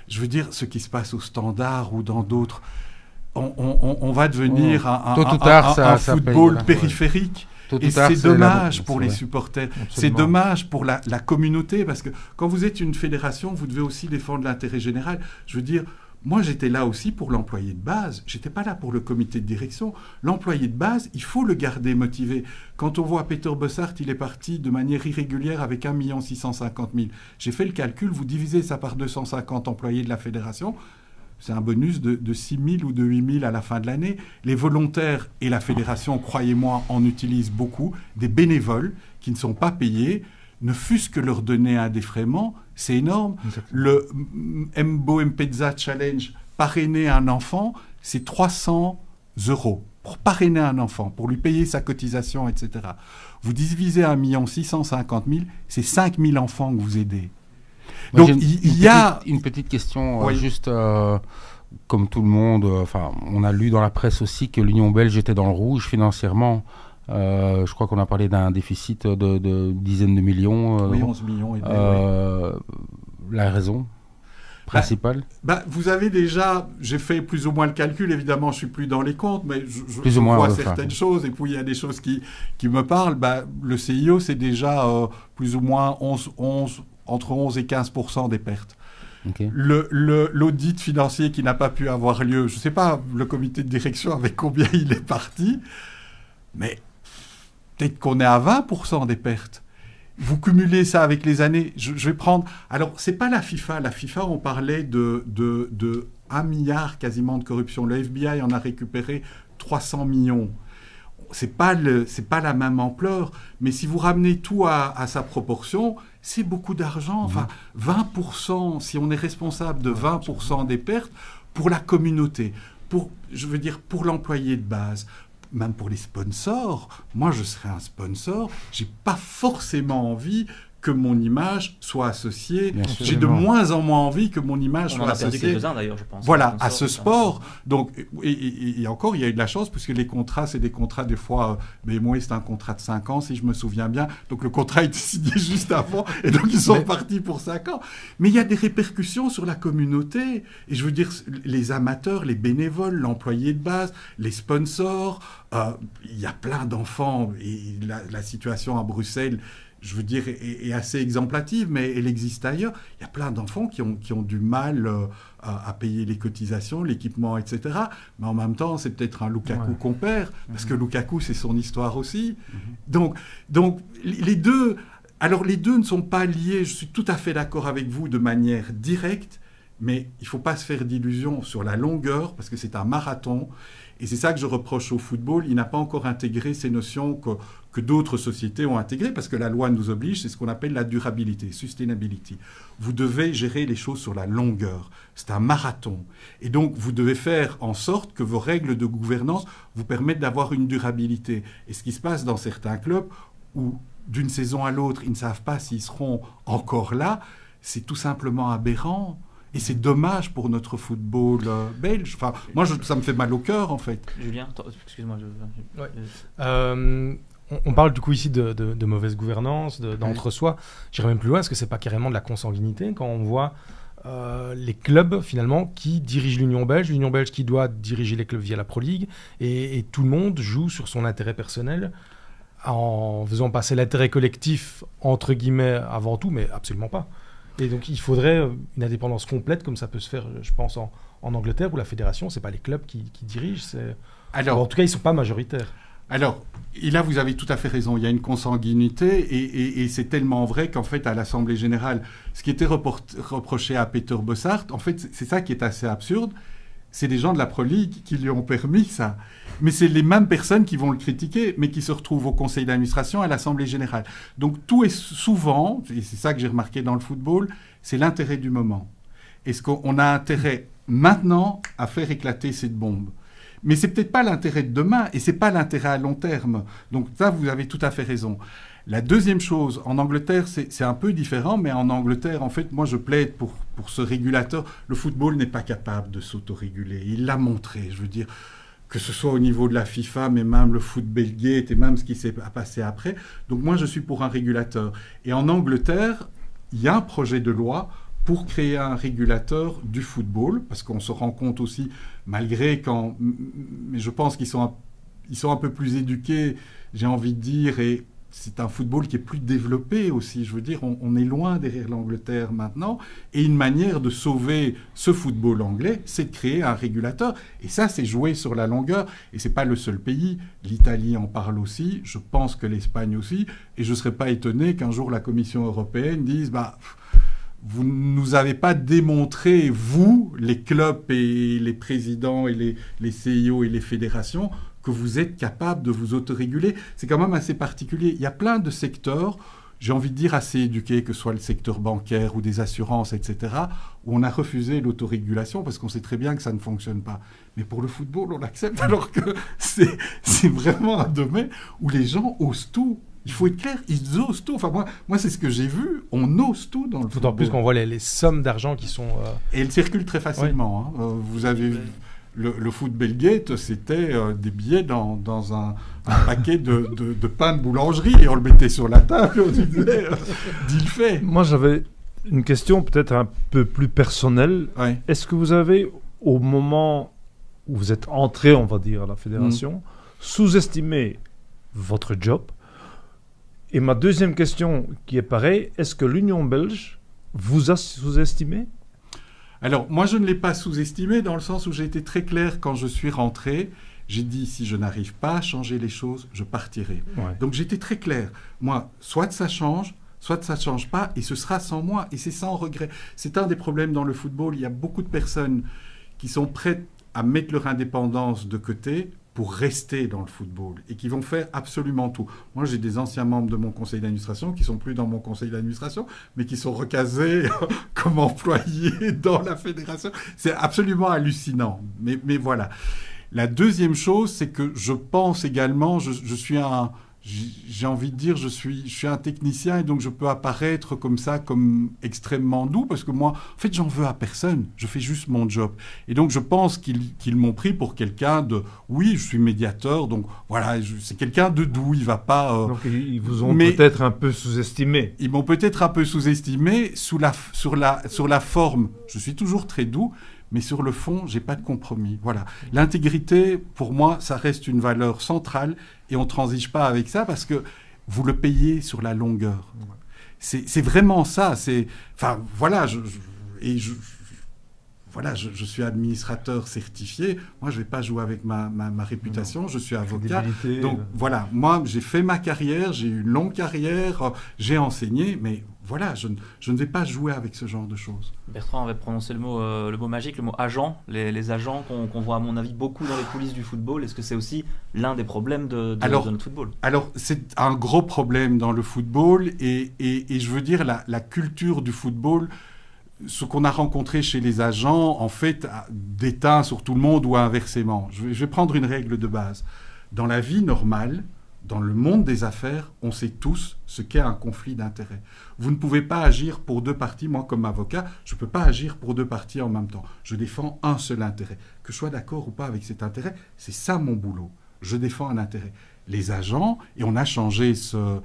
je veux dire, ce qui se passe au Standard ou dans d'autres, on va devenir un football périphérique. Et c'est dommage pour les supporters, c'est dommage pour la communauté, parce que quand vous êtes une fédération, vous devez aussi défendre l'intérêt général. Je veux dire, moi j'étais là aussi pour l'employé de base, j'étais pas là pour le comité de direction. L'employé de base, il faut le garder motivé. Quand on voit Peter Bossart, il est parti de manière irrégulière avec 1 650 000. J'ai fait le calcul, vous divisez ça par 250 employés de la fédération, c'est un bonus de 6 000 ou de 8 000 à la fin de l'année. Les volontaires et la fédération, croyez-moi, en utilisent beaucoup. Des bénévoles qui ne sont pas payés, ne fût-ce que leur donner un défraiement, c'est énorme. Exactement. Le Mbo Mpeza Challenge, parrainer un enfant, c'est 300 € pour parrainer un enfant, pour lui payer sa cotisation, etc. Vous divisez 1 650 000, c'est 5 000 enfants que vous aidez. Donc, il y a une petite question, juste comme tout le monde, on a lu dans la presse aussi que l'Union belge était dans le rouge financièrement. Je crois qu'on a parlé d'un déficit de dizaines de millions. 11 millions et demi. La raison principale vous avez déjà, j'ai fait plus ou moins le calcul, évidemment je ne suis plus dans les comptes, mais je vois certaines choses, et puis il y a des choses qui me parlent. Le CIO, c'est déjà plus ou moins entre 11 et 15% des pertes. Okay. L'audit financier qui n'a pas pu avoir lieu, je ne sais pas, le comité de direction avec combien il est parti, mais peut-être qu'on est à 20% des pertes. Vous cumulez ça avec les années, je vais prendre... Alors, ce n'est pas la FIFA. La FIFA, on parlait de 1 milliard quasiment de corruption. Le FBI en a récupéré 300 millions. C'est pas la même ampleur, mais si vous ramenez tout à sa proportion, c'est beaucoup d'argent. Enfin, 20%, si on est responsable de 20% des pertes, pour la communauté, pour l'employé de base, même pour les sponsors. Moi, je serais un sponsor, j'ai pas forcément envie que mon image soit associée. J'ai de moins en moins envie que mon image soit associée. On en a perdu quelques-uns d'ailleurs, je pense. Voilà, à ce sport. Donc, et encore, il y a eu de la chance, puisque les contrats, c'est des contrats des fois... mais moi, c'est un contrat de 5 ans, si je me souviens bien. Donc, le contrat a été signé juste avant, et donc ils sont partis pour 5 ans. Mais il y a des répercussions sur la communauté. Et je veux dire, les amateurs, les bénévoles, l'employé de base, les sponsors, il y a plein d'enfants. Et la situation à Bruxelles... je veux dire, est assez exemplative, mais elle existe ailleurs. Il y a plein d'enfants qui ont du mal à payer les cotisations, l'équipement, etc. Mais en même temps, c'est peut-être un Lukaku qu'on perd, parce que Lukaku, c'est son histoire aussi. Donc, les deux... Alors, les deux ne sont pas liés, je suis tout à fait d'accord avec vous, de manière directe, mais il ne faut pas se faire d'illusions sur la longueur, parce que c'est un marathon. Et c'est ça que je reproche au football. Il n'a pas encore intégré ces notions que d'autres sociétés ont intégrées, parce que la loi nous oblige, c'est ce qu'on appelle la durabilité, sustainability. Vous devez gérer les choses sur la longueur. C'est un marathon. Et donc, vous devez faire en sorte que vos règles de gouvernance vous permettent d'avoir une durabilité. Et ce qui se passe dans certains clubs, où d'une saison à l'autre, ils ne savent pas s'ils seront encore là, c'est tout simplement aberrant. Et c'est dommage pour notre football belge. Enfin, moi, ça me fait mal au cœur, en fait. Julien, excuse-moi. On parle du coup ici de mauvaise gouvernance, d'entre-soi. J'irais même plus loin, est-ce que c'est pas carrément de la consanguinité quand on voit les clubs finalement qui dirigent l'Union belge qui doit diriger les clubs via la Pro League, et tout le monde joue sur son intérêt personnel en faisant passer l'intérêt collectif entre guillemets avant tout, mais absolument pas. Et donc il faudrait une indépendance complète, comme ça peut se faire, je pense, en Angleterre, où la fédération, c'est pas les clubs qui dirigent. Alors, en tout cas, ils sont pas majoritaires. Alors, et là, vous avez tout à fait raison. Il y a une consanguinité, et c'est tellement vrai qu'en fait, à l'Assemblée générale, ce qui était reproché à Peter Bossart, en fait, c'est ça qui est assez absurde. C'est des gens de la Pro League qui lui ont permis ça. Mais c'est les mêmes personnes qui vont le critiquer, mais qui se retrouvent au conseil d'administration, à l'Assemblée générale. Donc tout est souvent, et c'est ça que j'ai remarqué dans le football, c'est l'intérêt du moment. Est-ce qu'on a intérêt maintenant à faire éclater cette bombe ? Mais c'est peut-être pas l'intérêt de demain, et c'est pas l'intérêt à long terme. Donc ça, vous avez tout à fait raison. La deuxième chose, en Angleterre, c'est un peu différent, mais en Angleterre, en fait, moi, je plaide pour ce régulateur. Le football n'est pas capable de s'autoréguler. Il l'a montré, je veux dire, que ce soit au niveau de la FIFA, mais même le Footballgate et même ce qui s'est passé après. Donc moi, je suis pour un régulateur. Et en Angleterre, il y a un projet de loi pour créer un régulateur du football, parce qu'on se rend compte aussi, malgré quand... Mais je pense qu'ils sont un peu plus éduqués, j'ai envie de dire, et c'est un football qui est plus développé aussi. Je veux dire, on est loin derrière l'Angleterre maintenant. Et une manière de sauver ce football anglais, c'est de créer un régulateur. Et ça, c'est jouer sur la longueur. Et c'est pas le seul pays. L'Italie en parle aussi. Je pense que l'Espagne aussi. Et je ne serais pas étonné qu'un jour la Commission européenne dise... vous ne nous avez pas démontré, vous, les clubs et les présidents et les CIO et les fédérations, que vous êtes capable de vous autoréguler. C'est quand même assez particulier. Il y a plein de secteurs, j'ai envie de dire assez éduqués, que ce soit le secteur bancaire ou des assurances, etc., où on a refusé l'autorégulation parce qu'on sait très bien que ça ne fonctionne pas. Mais pour le football, on l'accepte, alors que c'est vraiment un domaine où les gens osent tout. Il faut être clair, ils osent tout. Enfin, moi c'est ce que j'ai vu. On ose tout dans le football. D'autant plus qu'on voit les sommes d'argent qui sont... Et elles circulent très facilement. Oui. Hein. Vous avez vu le Footballgate, c'était des billets dans un paquet de pain de boulangerie, et on le mettait sur la table et on disait dis le fait. Moi, j'avais une question peut-être un peu plus personnelle. Oui. Est-ce que vous avez, au moment où vous êtes entré, on va dire, à la fédération, sous-estimé votre job? Et ma deuxième question, qui est pareille, est-ce que l'Union belge vous a sous-estimé? Alors, moi, je ne l'ai pas sous-estimé dans le sens où j'ai été très clair quand je suis rentré. J'ai dit, si je n'arrive pas à changer les choses, je partirai. Ouais. Donc, j'étais très clair. Moi, soit ça change, soit ça ne change pas, et ce sera sans moi, et c'est sans regret. C'est un des problèmes dans le football. Il y a beaucoup de personnes qui sont prêtes à mettre leur indépendance de côté pour rester dans le football et qui vont faire absolument tout. Moi, j'ai des anciens membres de mon conseil d'administration qui sont plus dans mon conseil d'administration, mais qui sont recasés comme employés dans la fédération. C'est absolument hallucinant. Mais voilà. La deuxième chose, c'est que je pense également, je suis j'ai envie de dire, je suis un technicien, et donc je peux apparaître comme ça, comme extrêmement doux, parce que moi, en fait, j'en veux à personne. Je fais juste mon job. Et donc, je pense qu'ils m'ont pris pour quelqu'un de... Oui, je suis médiateur, donc voilà, c'est quelqu'un de doux, il va pas... Donc, ils vous ont peut-être un peu sous-estimé. Ils m'ont peut-être un peu sous-estimé sur la forme. Je suis toujours très doux, mais sur le fond, j'ai pas de compromis. Voilà. L'intégrité, pour moi, ça reste une valeur centrale, et on ne transige pas avec ça parce que vous le payez sur la longueur. Ouais. C'est vraiment ça. Enfin, voilà. voilà, je suis administrateur certifié. Moi, je ne vais pas jouer avec ma réputation. Non. Je suis avocat. Donc, voilà, moi, j'ai fait ma carrière, j'ai eu une longue carrière, j'ai enseigné, mais voilà, je ne vais pas jouer avec ce genre de choses. Bertrand avait prononcé le mot magique, le mot agent. Les agents qu'on voit, à mon avis, beaucoup dans les coulisses du football. Est-ce que c'est aussi l'un des problèmes de notre football? Alors, c'est un gros problème dans le football et je veux dire, la culture du football, ce qu'on a rencontré chez les agents, en fait, déteint sur tout le monde ou inversement. Je vais prendre une règle de base. Dans la vie normale, dans le monde des affaires, on sait tous ce qu'est un conflit d'intérêts. Vous ne pouvez pas agir pour deux parties. Moi, comme avocat, je ne peux pas agir pour deux parties en même temps. Je défends un seul intérêt. Que je sois d'accord ou pas avec cet intérêt, c'est ça mon boulot. Je défends un intérêt. Les agents, et on a changé ce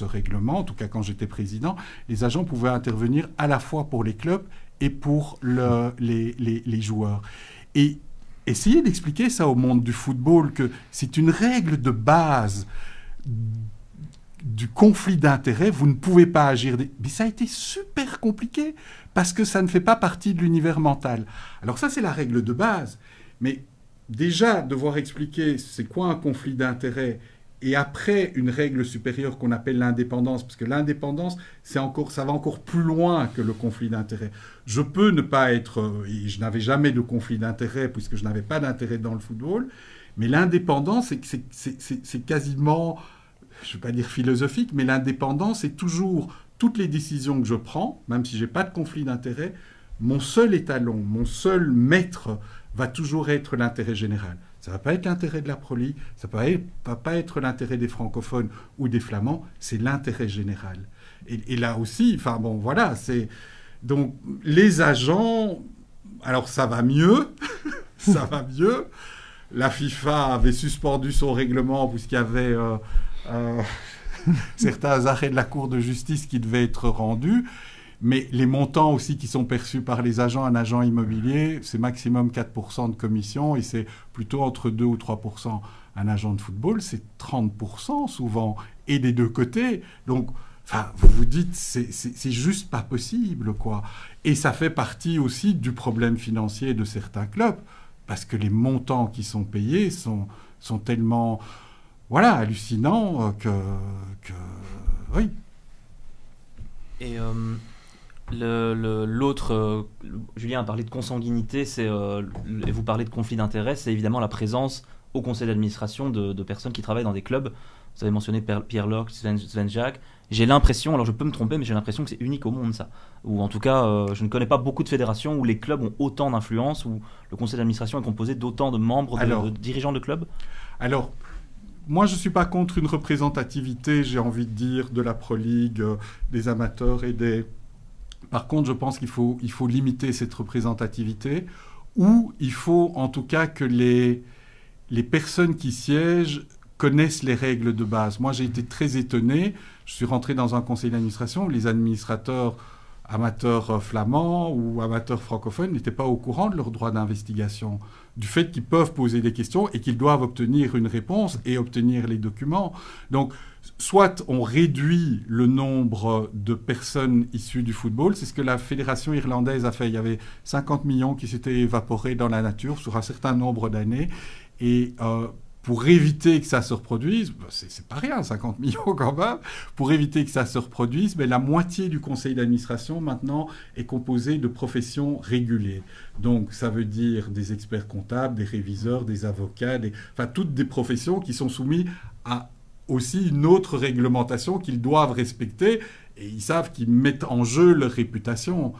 règlement, en tout cas quand j'étais président, les agents pouvaient intervenir à la fois pour les clubs et pour les joueurs. Et essayez d'expliquer ça au monde du football, que c'est une règle de base du conflit d'intérêts. Vous ne pouvez pas agir. Mais ça a été super compliqué parce que ça ne fait pas partie de l'univers mental. Alors ça, c'est la règle de base. Mais déjà, devoir expliquer c'est quoi un conflit d'intérêts et après une règle supérieure qu'on appelle l'indépendance, parce que l'indépendance, ça va encore plus loin que le conflit d'intérêts. Je peux ne pas être, et je n'avais jamais de conflit d'intérêts puisque je n'avais pas d'intérêt dans le football, mais l'indépendance, c'est quasiment, je ne vais pas dire philosophique, mais l'indépendance, c'est toujours toutes les décisions que je prends, même si je n'ai pas de conflit d'intérêts, mon seul étalon, mon seul maître va toujours être l'intérêt général. Ça ne va pas être l'intérêt de la Pro League, ça ne va pas être l'intérêt des francophones ou des flamands, c'est l'intérêt général. Et là aussi, enfin bon, voilà, c'est... Donc, les agents, alors ça va mieux, ça va mieux. La FIFA avait suspendu son règlement puisqu'il y avait certains arrêts de la Cour de justice qui devaient être rendus. Mais les montants aussi qui sont perçus par les agents, un agent immobilier, c'est maximum 4% de commission et c'est plutôt entre 2 ou 3%. Un agent de football, c'est 30% souvent, et des deux côtés. Donc, enfin, vous vous dites, c'est juste pas possible, quoi. Et ça fait partie aussi du problème financier de certains clubs, parce que les montants qui sont payés sont tellement, voilà, hallucinants que oui. Et l'autre, Julien a parlé de consanguinité, et vous parlez de conflit d'intérêts, c'est évidemment la présence au conseil d'administration de personnes qui travaillent dans des clubs. Vous avez mentionné Pierre Lorch, Sven Jack. J'ai l'impression, alors je peux me tromper, mais j'ai l'impression que c'est unique au monde, ça. Ou en tout cas, je ne connais pas beaucoup de fédérations où les clubs ont autant d'influence, où le conseil d'administration est composé d'autant de membres, de dirigeants de clubs. Alors, moi, je ne suis pas contre une représentativité, j'ai envie de dire, de la Pro League, des amateurs et des... Par contre, je pense qu'il faut limiter cette représentativité, ou il faut en tout cas que les personnes qui siègent connaissent les règles de base. Moi, j'ai été très étonné. Je suis rentré dans un conseil d'administration où les administrateurs amateurs flamands ou amateurs francophones n'étaient pas au courant de leur droit d'investigation, du fait qu'ils peuvent poser des questions et qu'ils doivent obtenir une réponse et obtenir les documents. Donc, soit on réduit le nombre de personnes issues du football, c'est ce que la fédération irlandaise a fait. Il y avait 50 millions qui s'étaient évaporés dans la nature sur un certain nombre d'années. Et pour éviter que ça se reproduise, c'est pas rien, 50 millions quand même, pour éviter que ça se reproduise, mais la moitié du conseil d'administration maintenant est composée de professions régulées. Donc ça veut dire des experts comptables, des réviseurs, des avocats, enfin toutes des professions qui sont soumises à aussi une autre réglementation qu'ils doivent respecter, et ils savent qu'ils mettent en jeu leur réputation.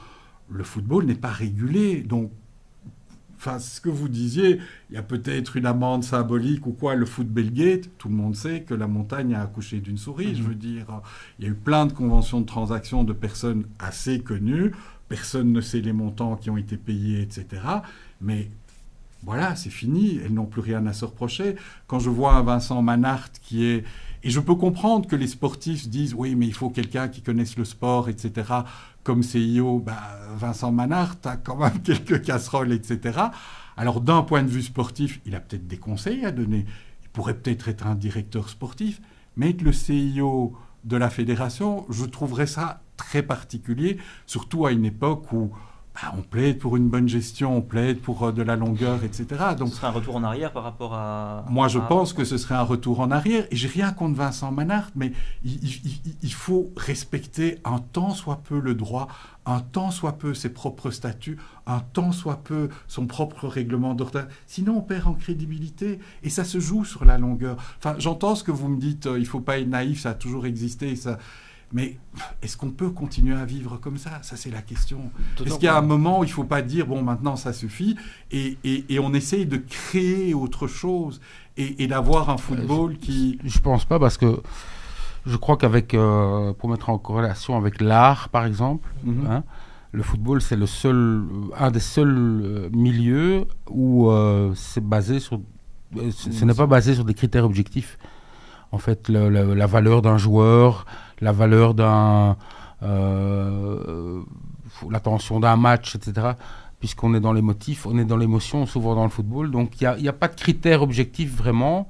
Le football n'est pas régulé, donc enfin, ce que vous disiez, il y a peut-être une amende symbolique ou quoi, le Footballgate, tout le monde sait que la montagne a accouché d'une souris, je veux dire. Il y a eu plein de conventions de transaction de personnes assez connues, personne ne sait les montants qui ont été payés, etc. Mais voilà, c'est fini, elles n'ont plus rien à se reprocher. Quand je vois un Vincent Manhart qui est... Et je peux comprendre que les sportifs disent « oui, mais il faut quelqu'un qui connaisse le sport, etc. » Comme CIO, Vincent Manhart a quand même quelques casseroles, etc. Alors, d'un point de vue sportif, il a peut-être des conseils à donner. Il pourrait peut-être être un directeur sportif, mais être le CIO de la fédération, je trouverais ça très particulier, surtout à une époque où on plaide pour une bonne gestion, on plaide pour de la longueur, etc. Donc, ce serait un retour en arrière par rapport à... Moi, je pense que ce serait un retour en arrière. Et j'ai rien contre Vincent Manhart, mais il faut respecter un tant soit peu le droit, un tant soit peu ses propres statuts, un tant soit peu son propre règlement d'ordre. Sinon, on perd en crédibilité. Et ça se joue sur la longueur. Enfin, j'entends ce que vous me dites, il ne faut pas être naïf, ça a toujours existé, ça... Mais est-ce qu'on peut continuer à vivre comme ça? Ça, c'est la question. Est-ce qu'il y a un moment où il ne faut pas dire, bon, maintenant, ça suffit, et on essaye de créer autre chose et d'avoir un football qui... Je ne pense pas, parce que je crois qu'avec, pour mettre en corrélation avec l'art, par exemple, le football, c'est un des seuls milieux où c'est basé sur... Ce n'est pas basé sur des critères objectifs. En fait, la valeur d'un joueur, la valeur l'attention d'un match, etc. Puisqu'on est dans les motifs, on est dans l'émotion, souvent dans le football. Donc, il n'y a pas de critères objectifs vraiment.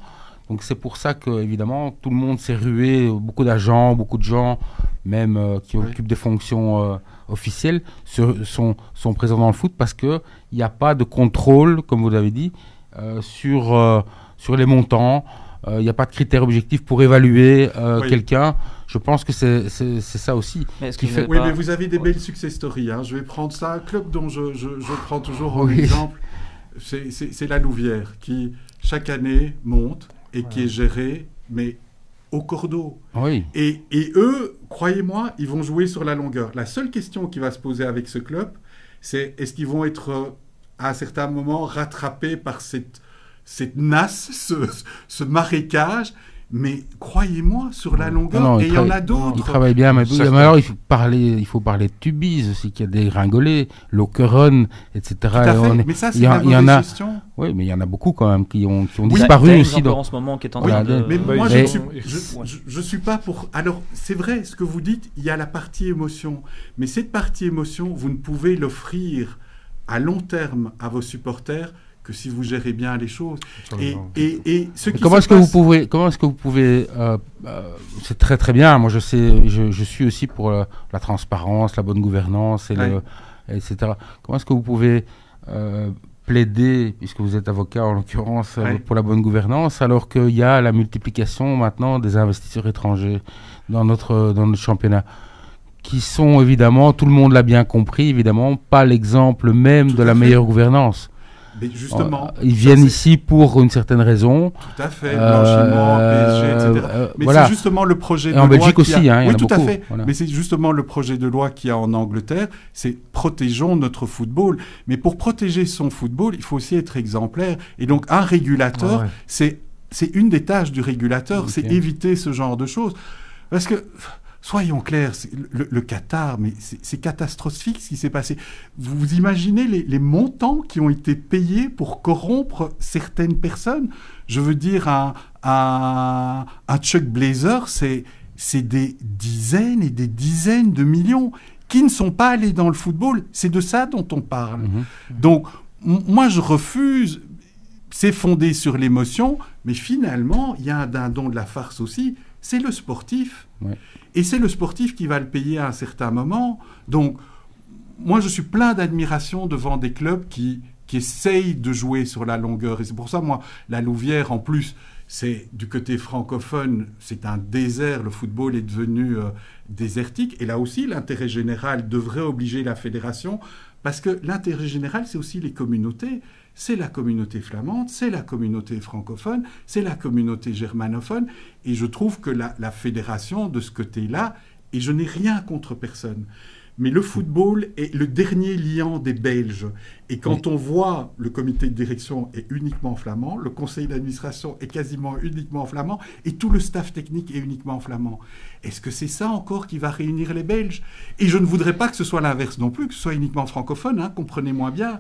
Donc, c'est pour ça que, évidemment, tout le monde s'est rué, beaucoup d'agents, beaucoup de gens, même qui occupent des fonctions officielles, sont présents dans le foot, parce qu'il n'y a pas de contrôle, comme vous l'avez dit, sur les montants. Il n'y a pas de critères objectifs pour évaluer quelqu'un. Je pense que c'est ça aussi. Mais vous avez des belles success stories. Je vais prendre ça. Un club dont je prends toujours en exemple, c'est la Louvière, qui chaque année monte et qui est gérée, mais au cordeau. Oui. Et eux, croyez-moi, ils vont jouer sur la longueur. La seule question qui va se poser avec ce club, c'est est-ce qu'ils vont être, à un certain moment, rattrapés par cette nasse, ce marécage, mais croyez-moi, sur la longueur, et il y en a d'autres. Ils travaillent bien, mais alors il faut parler de Tubize aussi, qui a dégringolé, Lokeren, etc. Tout à fait. Mais ça, c'est la mauvaise gestion. Oui, mais il y en a beaucoup quand même qui ont disparu aussi. En ce moment, qui est en train de... Mais moi, je suis pas pour... Alors, c'est vrai, ce que vous dites, il y a la partie émotion, mais cette partie émotion, vous ne pouvez l'offrir à long terme à vos supporters que si vous gérez bien les choses. Comment est-ce que vous pouvez c'est très très bien. Moi, je suis aussi pour la transparence, la bonne gouvernance, etc. Comment est-ce que vous pouvez plaider, puisque vous êtes avocat en l'occurrence, pour la bonne gouvernance, alors qu'il y a la multiplication maintenant des investisseurs étrangers dans notre championnat, qui sont évidemment, tout le monde l'a bien compris, évidemment, pas l'exemple même de la meilleure gouvernance. Mais justement, ils viennent ici pour une certaine raison. Tout à fait, blanchiment, PSG, etc. Mais voilà. c'est justement le projet de loi. En Belgique aussi, il y en a tout beaucoup. À fait. Voilà. Mais c'est justement le projet de loi qu'il y a en Angleterre, c'est protégeons notre football. Mais pour protéger son football, il faut aussi être exemplaire. Et donc, un régulateur, c'est une des tâches du régulateur, c'est éviter ce genre de choses. Parce que... Soyons clairs, le Qatar, mais c'est catastrophique ce qui s'est passé. Vous imaginez les montants qui ont été payés pour corrompre certaines personnes? Je veux dire, un Chuck Blazer, c'est des dizaines et des dizaines de millions qui ne sont pas allés dans le football. C'est de ça dont on parle. Donc, moi, je refuse. C'est fondé sur l'émotion, mais finalement, il y a un dindon de la farce aussi. C'est le sportif. Ouais. Et c'est le sportif qui va le payer à un certain moment. Donc, moi, je suis plein d'admiration devant des clubs qui essayent de jouer sur la longueur. Et c'est pour ça, moi, la Louvière, en plus, c'est du côté francophone, c'est un désert. Le football est devenu désertique. Et là aussi, l'intérêt général devrait obliger la fédération, parce que l'intérêt général, c'est aussi les communautés. C'est la communauté flamande, c'est la communauté francophone, c'est la communauté germanophone. Et je trouve que la fédération, de ce côté-là, et je n'ai rien contre personne, mais le football est le dernier liant des Belges. Et quand on voit le comité de direction est uniquement flamand, le conseil d'administration est quasiment uniquement flamand, et tout le staff technique est uniquement flamand, est-ce que c'est ça encore qui va réunir les Belges? Et je ne voudrais pas que ce soit l'inverse non plus, que ce soit uniquement francophone, comprenez-moi bien.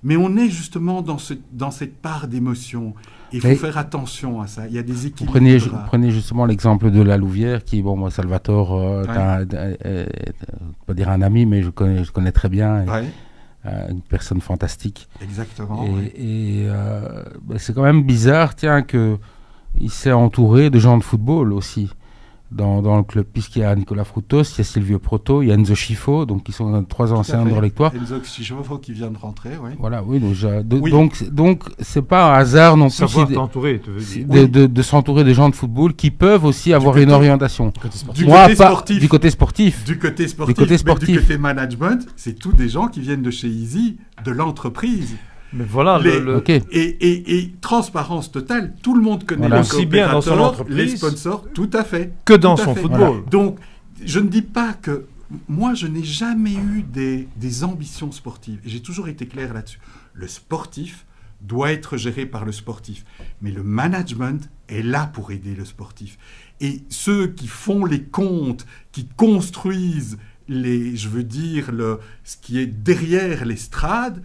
Mais on est justement dans cette part d'émotion. Il faut faire attention à ça. Il y a des équilibres. Prenez justement l'exemple de la Louvière, qui, bon, moi, Salvatore, pas dire un ami, mais je connais très bien. Une personne fantastique. Exactement. Et c'est quand même bizarre, qu'il s'est entouré de gens de football aussi. dans le club, puisqu'il y a Nicolas Frutos, il y a Silvio Proto, il y a Enzo Schifo, donc qui sont 3 anciens directoires. Enzo Schifo qui vient de rentrer, oui. Voilà, oui, donc c'est pas un hasard non plus savoir t'entourer, tu veux dire. de s'entourer des gens de football qui peuvent aussi avoir une orientation. Du côté sportif. Du côté sportif. Du côté sportif. Du côté management, c'est tous des gens qui viennent de chez Easy, de l'entreprise. Mais voilà, et transparence totale, tout le monde connaît les aussi bien dans son entreprise, les sponsors, tout à fait. Que dans son football. Voilà. Donc, je ne dis pas que... Moi, je n'ai jamais eu des ambitions sportives. Et j'ai toujours été clair là-dessus. Le sportif doit être géré par le sportif. Mais le management est là pour aider le sportif. Et ceux qui font les comptes, qui construisent ce qui est derrière l'estrade,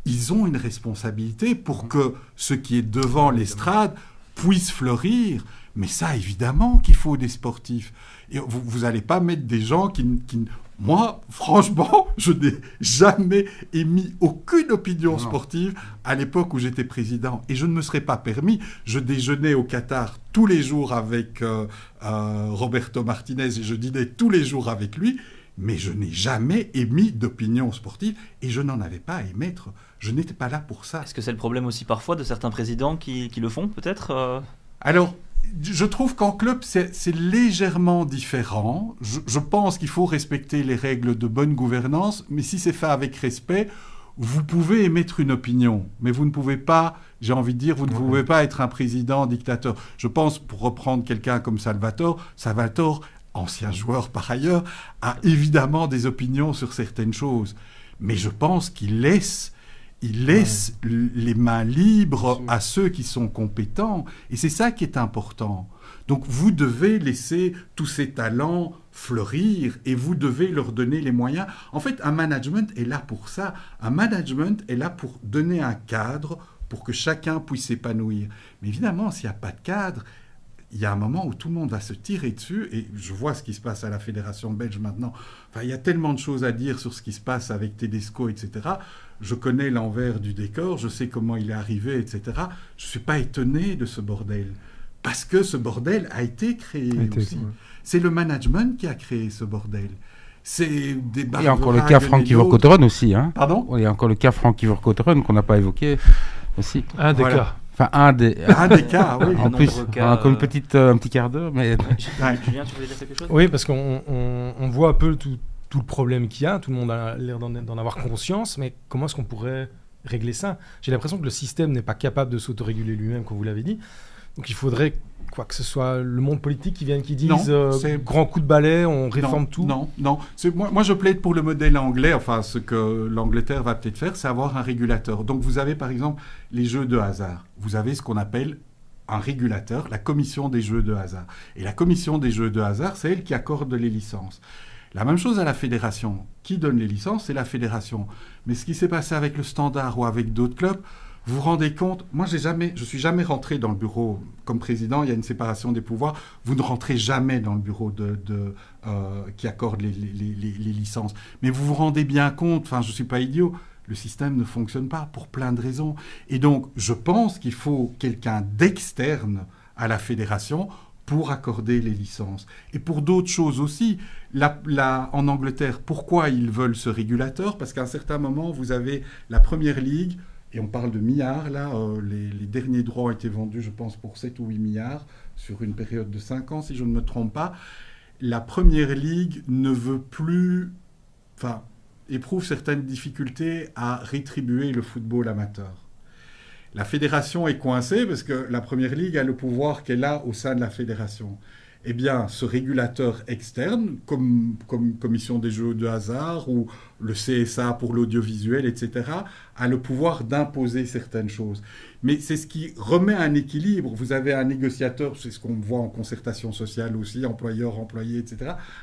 ils ont une responsabilité pour que ce qui est devant l'estrade puisse fleurir. Mais ça, évidemment qu'il faut des sportifs. Et vous n'allez pas mettre des gens qui... Moi, franchement, je n'ai jamais émis aucune opinion sportive à l'époque où j'étais président. Et je ne me serais pas permis. Je déjeunais au Qatar tous les jours avec Roberto Martinez et je dînais tous les jours avec lui. Mais je n'ai jamais émis d'opinion sportive et je n'en avais pas à émettre. Je n'étais pas là pour ça. Est-ce que c'est le problème aussi parfois de certains présidents qui le font peut-être Alors, je trouve qu'en club, c'est légèrement différent. Je pense qu'il faut respecter les règles de bonne gouvernance, mais si c'est fait avec respect, vous pouvez émettre une opinion, mais vous ne pouvez pas, j'ai envie de dire, vous ne pouvez pas être un président dictateur. Je pense, pour reprendre quelqu'un comme Salvatore, ancien joueur par ailleurs, a évidemment des opinions sur certaines choses. Mais je pense qu'il laisse les mains libres à ceux qui sont compétents. Et c'est ça qui est important. Donc vous devez laisser tous ces talents fleurir et vous devez leur donner les moyens. En fait, un management est là pour ça. Un management est là pour donner un cadre pour que chacun puisse s'épanouir. Mais évidemment, s'il n'y a pas de cadre, il y a un moment où tout le monde va se tirer dessus, et je vois ce qui se passe à la Fédération belge maintenant. Enfin, il y a tellement de choses à dire sur ce qui se passe avec Tedesco, etc. Je connais l'envers du décor, je sais comment il est arrivé, etc. Je ne suis pas étonné de ce bordel. Parce que ce bordel a été créé aussi. C'est le management qui a créé ce bordel. C'est des Il y a encore le cas Frankie Vercouteren aussi. Hein. Pardon ? Il y a encore le cas Frankie Vercouteren qu'on n'a pas évoqué aussi. Un des cas. Enfin, un des cas, oui. En plus, on a encore un petit quart d'heure. Mais... Julien, tu voulais dire quelque chose ? Oui, parce qu'on voit un peu tout le problème qu'il y a. Tout le monde a l'air d'en avoir conscience. Mais comment est-ce qu'on pourrait régler ça ? J'ai l'impression que le système n'est pas capable de s'autoréguler lui-même, comme vous l'avez dit. Donc il faudrait que ce soit le monde politique qui vienne, qui dise grand coup de balai, on réforme tout. Non. Moi, je plaide pour le modèle anglais. Enfin, ce que l'Angleterre va peut-être faire, c'est avoir un régulateur. Donc vous avez par exemple les jeux de hasard. Vous avez ce qu'on appelle un régulateur, la commission des jeux de hasard. Et la commission des jeux de hasard, c'est elle qui accorde les licences. La même chose à la fédération. Qui donne les licences ? C'est la fédération. Mais ce qui s'est passé avec le Standard ou avec d'autres clubs, vous vous rendez compte, moi je suis jamais rentré dans le bureau comme président, il y a une séparation des pouvoirs, vous ne rentrez jamais dans le bureau qui accorde les licences. Mais vous vous rendez bien compte, enfin je ne suis pas idiot, le système ne fonctionne pas pour plein de raisons. Et donc je pense qu'il faut quelqu'un d'externe à la fédération pour accorder les licences. Et pour d'autres choses aussi, en Angleterre, pourquoi ils veulent ce régulateur ? Parce qu'à un certain moment, vous avez la Première Ligue. Et on parle de milliards, là, les derniers droits ont été vendus, je pense, pour 7 ou 8 milliards, sur une période de 5 ans, si je ne me trompe pas. La Première Ligue ne veut plus, éprouve certaines difficultés à rétribuer le football amateur. La fédération est coincée parce que la Première Ligue a le pouvoir qu'elle a au sein de la fédération. Eh bien, ce régulateur externe, comme Commission des jeux de hasard ou le CSA pour l'audiovisuel, etc., a le pouvoir d'imposer certaines choses. Mais c'est ce qui remet un équilibre. Vous avez un négociateur, c'est ce qu'on voit en concertation sociale aussi, employeur, employé, etc.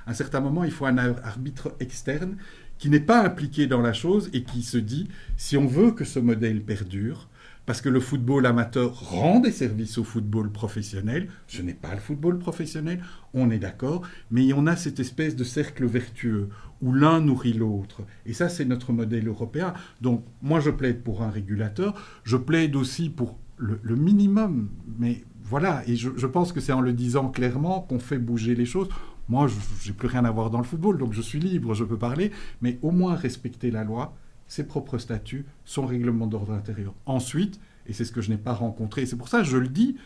À un certain moment, il faut un arbitre externe qui n'est pas impliqué dans la chose et qui se dit, si on veut que ce modèle perdure, parce que le football amateur rend des services au football professionnel. Ce n'est pas le football professionnel, on est d'accord, mais on a cette espèce de cercle vertueux où l'un nourrit l'autre. Et ça, c'est notre modèle européen. Donc, moi, je plaide pour un régulateur. Je plaide aussi pour le minimum, mais voilà, et je pense que c'est en le disant clairement qu'on fait bouger les choses. Moi, je n'ai plus rien à voir dans le football, donc je suis libre, je peux parler, mais au moins respecter la loi, ses propres statuts, son règlement d'ordre intérieur. Ensuite, et c'est ce que je n'ai pas rencontré, et c'est pour ça que je le dis,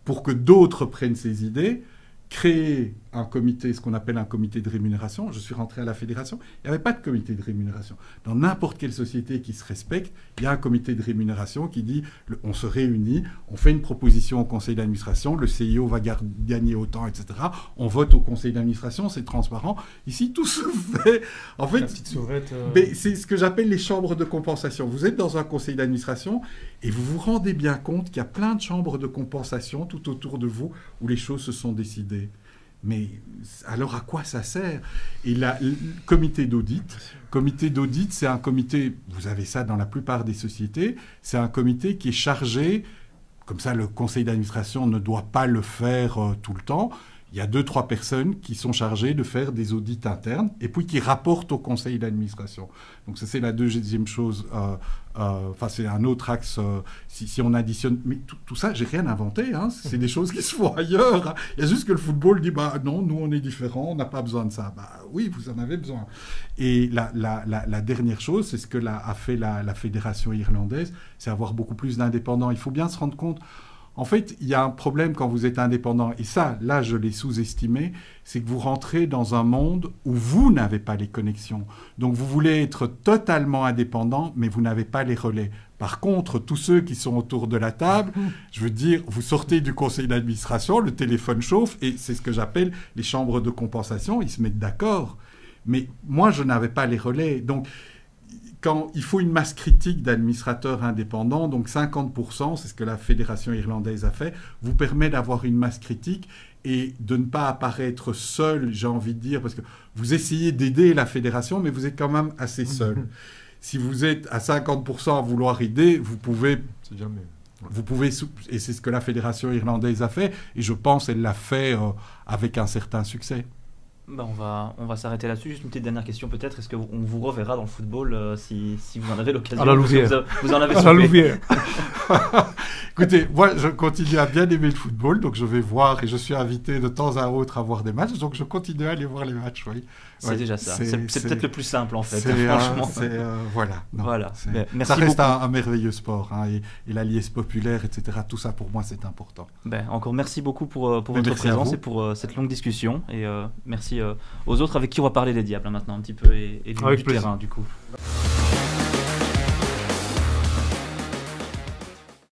pour que d'autres prennent ces idées, créer un comité, ce qu'on appelle un comité de rémunération. Je suis rentré à la fédération, il n'y avait pas de comité de rémunération. Dans n'importe quelle société qui se respecte, il y a un comité de rémunération qui dit, on se réunit, on fait une proposition au conseil d'administration, le CIO va gagner autant, etc. On vote au conseil d'administration, c'est transparent. Ici, tout se fait. En fait, la petite sauvette, mais c'est ce que j'appelle les chambres de compensation. Vous êtes dans un conseil d'administration et vous vous rendez bien compte qu'il y a plein de chambres de compensation tout autour de vous où les choses se sont décidées. Mais alors à quoi ça sert? Et le comité d'audit, c'est un comité, vous avez ça dans la plupart des sociétés, c'est un comité qui est chargé, comme ça le conseil d'administration ne doit pas le faire tout le temps, il y a 2-3 personnes qui sont chargées de faire des audits internes et puis qui rapportent au conseil d'administration. Donc ça, c'est la deuxième chose. Enfin, c'est un autre axe. Si on additionne... Mais tout ça, j'ai rien inventé. Hein, c'est des choses qui se font ailleurs. Hein. Il y a juste que le football dit, bah non, nous, on est différents, on n'a pas besoin de ça. Bah oui, vous en avez besoin. Et la dernière chose, c'est ce que a fait la fédération irlandaise, c'est avoir beaucoup plus d'indépendants. Il faut bien se rendre compte... En fait, il y a un problème quand vous êtes indépendant, et ça, là, je l'ai sous-estimé, c'est que vous rentrez dans un monde où vous n'avez pas les connexions. Donc, vous voulez être totalement indépendant, mais vous n'avez pas les relais. Par contre, tous ceux qui sont autour de la table, je veux dire, vous sortez du conseil d'administration, le téléphone chauffe, et c'est ce que j'appelle les chambres de compensation, ils se mettent d'accord. Mais moi, je n'avais pas les relais. Donc, quand il faut une masse critique d'administrateurs indépendants, donc 50%, c'est ce que la Fédération irlandaise a fait, vous permet d'avoir une masse critique et de ne pas apparaître seul, j'ai envie de dire, parce que vous essayez d'aider la Fédération, mais vous êtes quand même assez seul. Si vous êtes à 50% à vouloir aider, vous pouvez... C'est jamais... Vous pouvez, et c'est ce que la Fédération irlandaise a fait, et je pense qu'elle l'a fait avec un certain succès. Ben on va s'arrêter là-dessus. Juste une petite dernière question peut-être. Est-ce qu'on vous reverra dans le football si vous en avez l'occasion? À la Louvière. Vous en avez à la Louvière. Écoutez, moi je continue à bien aimer le football, donc je vais voir et je suis invité de temps à autre à voir des matchs, donc je continue à aller voir les matchs, oui. C'est déjà ça. C'est peut-être le plus simple en fait, franchement. Voilà. Non, voilà. Merci ça reste beaucoup. un merveilleux sport, hein, et la liesse populaire, etc. Tout ça pour moi c'est important. Encore merci beaucoup pour votre présence et pour cette longue discussion. Et merci aux autres avec qui on va parler des Diables maintenant un petit peu et du terrain du coup.